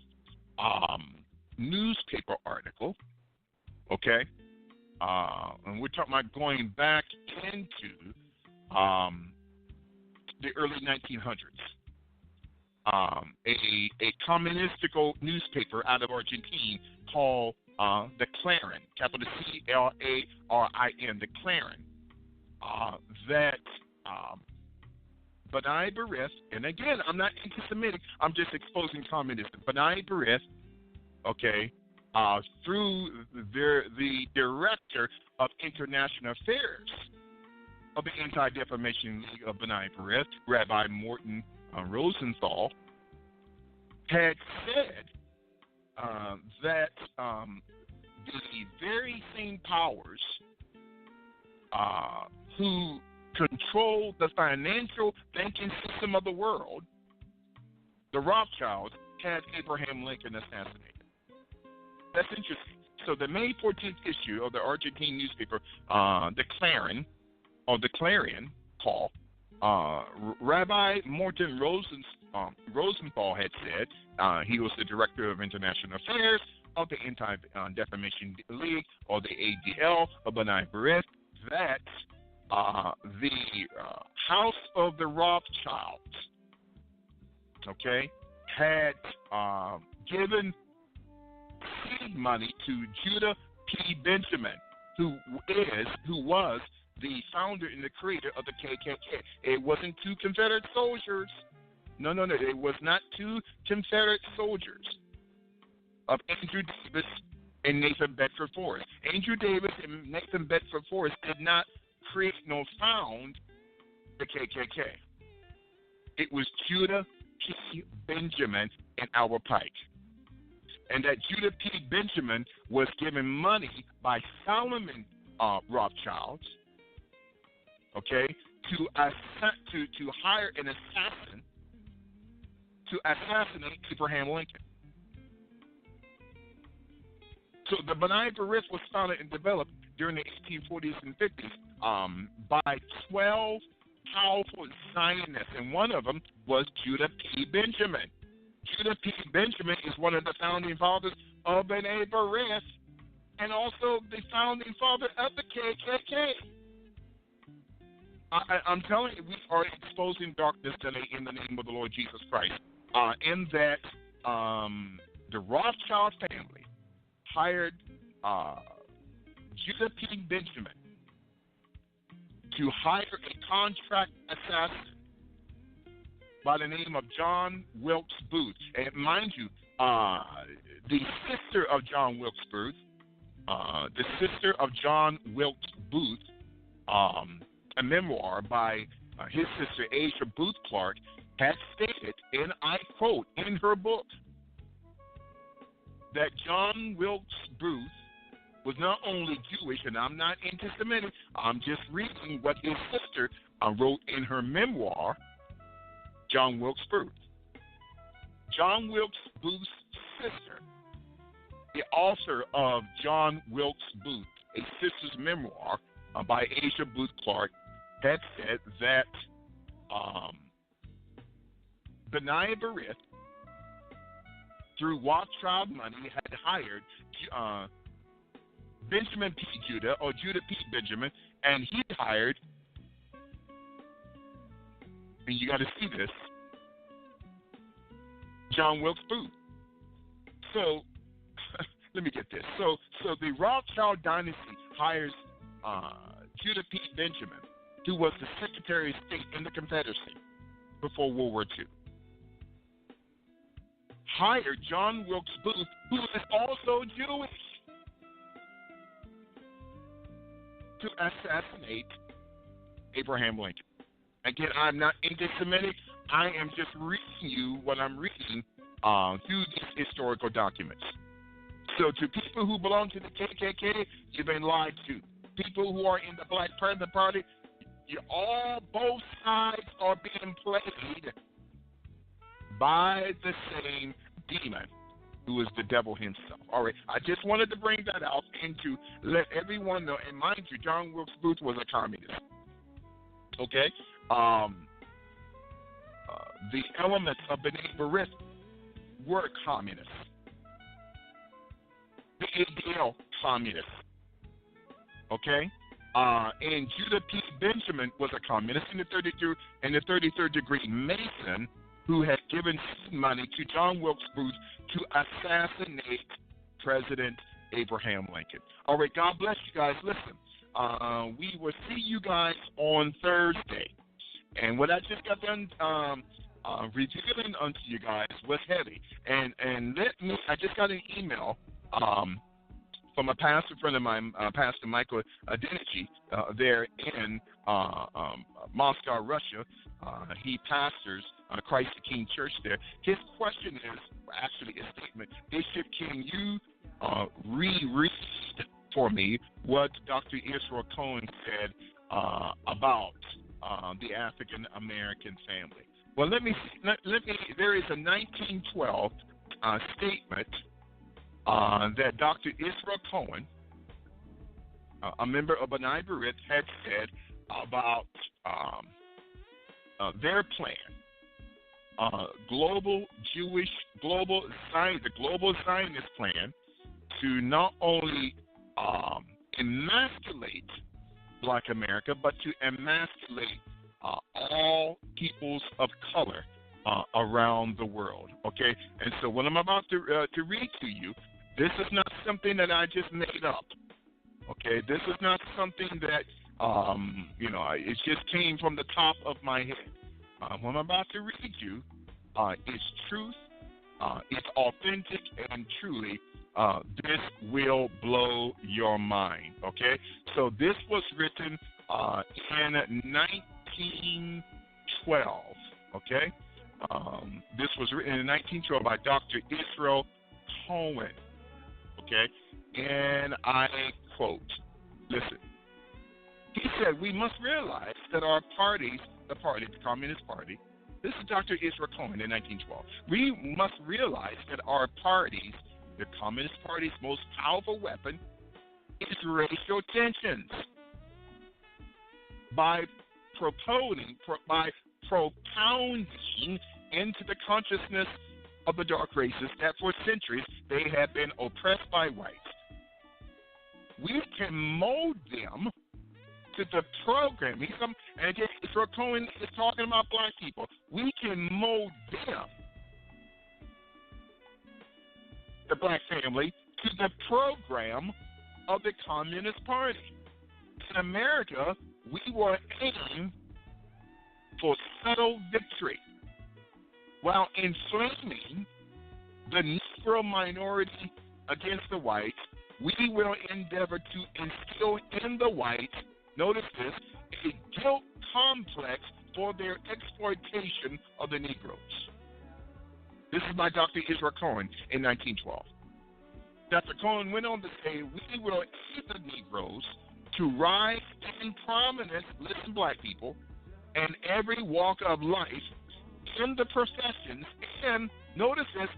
newspaper article, okay, and we're talking about going back into the early 1900s. A communistical newspaper out of Argentina called the Clarin, capital Clarin, the Clarin, that B'nai B'rith, and again, I'm not anti-Semitic, I'm just exposing communism. B'nai B'rith, okay, through the director of international affairs of the Anti-Defamation League of B'nai B'rith, Rabbi Morton Rosenthal, had said that the very same powers who control the financial banking system of the world, the Rothschilds, had Abraham Lincoln assassinated. That's interesting. So the May 14th issue of the Argentine newspaper, the Clarin, or the Clarion, call, Rabbi Morton Rosenthal had said, he was the director of international affairs of the Anti-Defamation League, or the ADL of B'nai B'rith, that the House of the Rothschilds, okay, had given seed money to Judah P. Benjamin, who was the founder and the creator of the KKK. It wasn't two Confederate soldiers. No. It was not two Confederate soldiers of Andrew Davis and Nathan Bedford Forrest. Andrew Davis and Nathan Bedford Forrest did not create nor found the KKK. It was Judah P. Benjamin and Albert Pike. And that Judah P. Benjamin was given money by Salomon Rothschilds, okay, to hire an assassin to assassinate Abraham Lincoln. So the B'nai B'rith was founded and developed during the 1840s and 50s by 12 powerful Zionists, and one of them was Judah P. Benjamin. Judah P. Benjamin is one of the founding fathers of B'nai B'rith and also the founding father of the KKK. I'm telling you, we are exposing darkness today in the name of the Lord Jesus Christ. In that the Rothschild family hired Judah P. Benjamin to hire a contract assassin by the name of John Wilkes Booth. And mind you, the sister of John Wilkes Booth, a memoir by his sister Asia Booth Clark, had stated, and I quote in her book, that John Wilkes Booth was not only Jewish, and I'm not anti-Semitic, I'm just reading what his sister wrote in her memoir, John Wilkes Booth. John Wilkes Booth's sister the author of John Wilkes Booth, A Sister's Memoir by Asia Booth Clark, had said that Benai Barith, through Rothschild money, had hired Benjamin P. Judah, or Judah P. Benjamin, and he hired, and you got to see this, John Wilkes Booth. So, let me get this. So the Rothschild dynasty hires Judah P. Benjamin, who was the Secretary of State in the Confederacy before World War II. Hired John Wilkes Booth, who is also Jewish, to assassinate Abraham Lincoln. Again, I'm not anti-Semitic. I am just reading you what I'm reading through these historical documents. So to people who belong to the KKK, you've been lied to. People who are in the Black Panther Party, both sides are being played by the same demon, who is the devil himself. All right, I just wanted to bring that out and to let everyone know. And mind you, John Wilkes Booth was a communist. Okay, the elements of Benai Barith were communists. The ADL communists. Okay, and Judah P. Benjamin was a communist in the 33rd degree Mason, who had given money to John Wilkes Booth to assassinate President Abraham Lincoln. All right, God bless you guys. Listen, we will see you guys on Thursday. And what I just got done revealing unto you guys was heavy. And I just got an email from a pastor friend of mine, Pastor Michael Adeniji, there in Moscow, Russia. He pastors Christ the King Church there. His question is, actually a statement, Bishop, can you reread for me what Dr. Israel Cohen said about the African American family? Well, let me there is a 1912 statement that Dr. Israel Cohen, a member of Benai Barith, had said about their plan, the global Zionist plan, to not only emasculate Black America, but to emasculate all peoples of color around the world. Okay, and so what I'm about to read to you, this is not something that I just made up. Okay, this is not something that it just came from the top of my head. What I'm about to read you is truth. It's authentic, and truly, this will blow your mind. Okay, so this was written in 1912. Okay, this was written in 1912 by Dr. Israel Cohen. Okay, and I quote, listen. He said, we must realize that our parties, the Communist Party, this is Dr. Israel Cohen in 1912. We must realize that our parties, the Communist Party's most powerful weapon, is racial tensions. By propounding into the consciousness of the dark races that for centuries they have been oppressed by whites, we can mold them to the program. And again, Israel Cohen is talking about black people. We can mold them, the black family, to the program of the Communist Party. In America, we will aim for subtle victory while inflaming the Negro minority against the whites. We will endeavor to instill in the whites, notice this, a guilt complex for their exploitation of the Negroes. This is by Dr. Israel Cohen in 1912. Dr. Cohen went on to say, we will aid the Negroes to rise in prominence, listen, black people, in every walk of life, in the professions, and, notice this,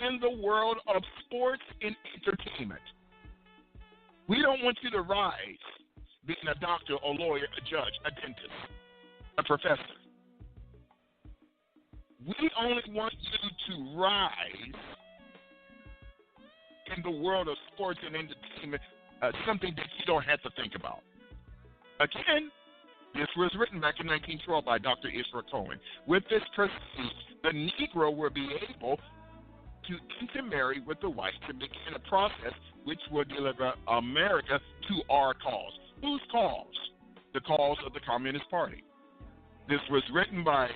in the world of sports and entertainment. We don't want you to rise being a doctor, a lawyer, a judge, a dentist, a professor. We only want you to rise in the world of sports and entertainment, something that you don't have to think about. Again, this was written back in 1912 by Dr. Israel Cohen. With this prestige, the Negro will be able to intermarry with the white to begin a process which will deliver America to our cause. Whose cause? The cause of the Communist Party. This was written by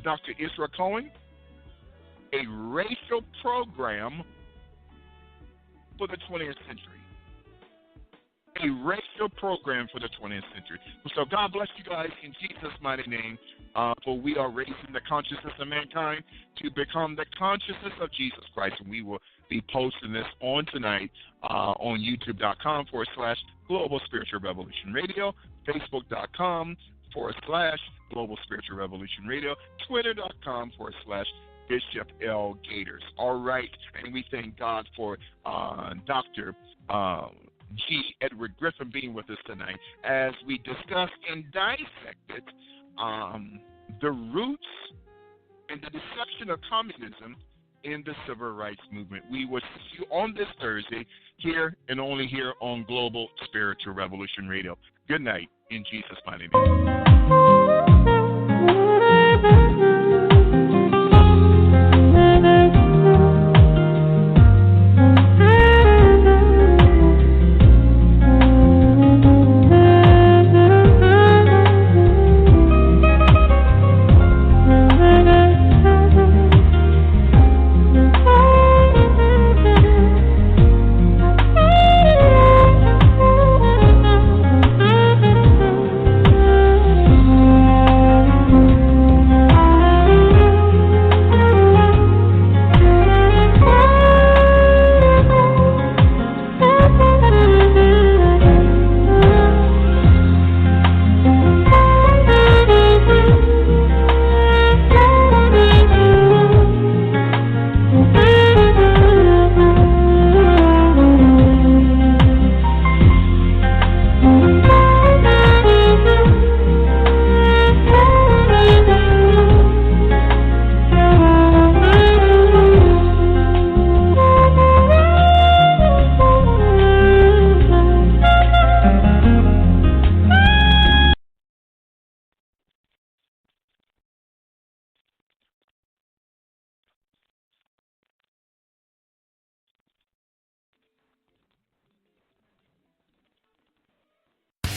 Dr. Israel Cohen, a racial program for the 20th century. A racial program for the 20th century. So God bless you guys in Jesus' mighty name, for we are raising the consciousness of mankind to become the consciousness of Jesus Christ. And we will be posting this on tonight on youtube.com/Global Spiritual Revolution Radio, facebook.com/Global Spiritual Revolution Radio, twitter.com/Bishop L. Gators. All right, and we thank God for Dr. G. Edward Griffin being with us tonight as we discuss and dissected the roots and the deception of communism in the civil rights movement. We will see you on this Thursday here and only here on Global Spiritual Revolution Radio. Good night in Jesus' mighty name.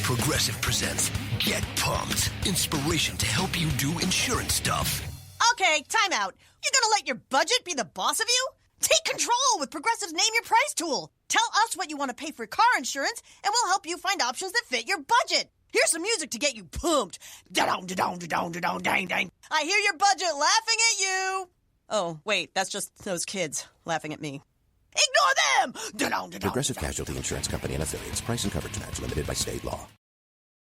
Progressive presents Get Pumped. Inspiration to help you do insurance stuff.
Okay, time out. You're gonna let your budget be the boss of you? Take control with Progressive's Name Your Price tool. Tell us what you want to pay for car insurance, and we'll help you find options that fit your budget. Here's some music to get you pumped. Da-dong, da-dong, da-dong, da-dong, dang, dang. I hear your budget laughing at you. Oh, wait, that's just those kids laughing at me. Ignore them! Da-dong, da-dong,
Progressive Casualty Insurance Company and Affiliates. Price and coverage match limited by state law.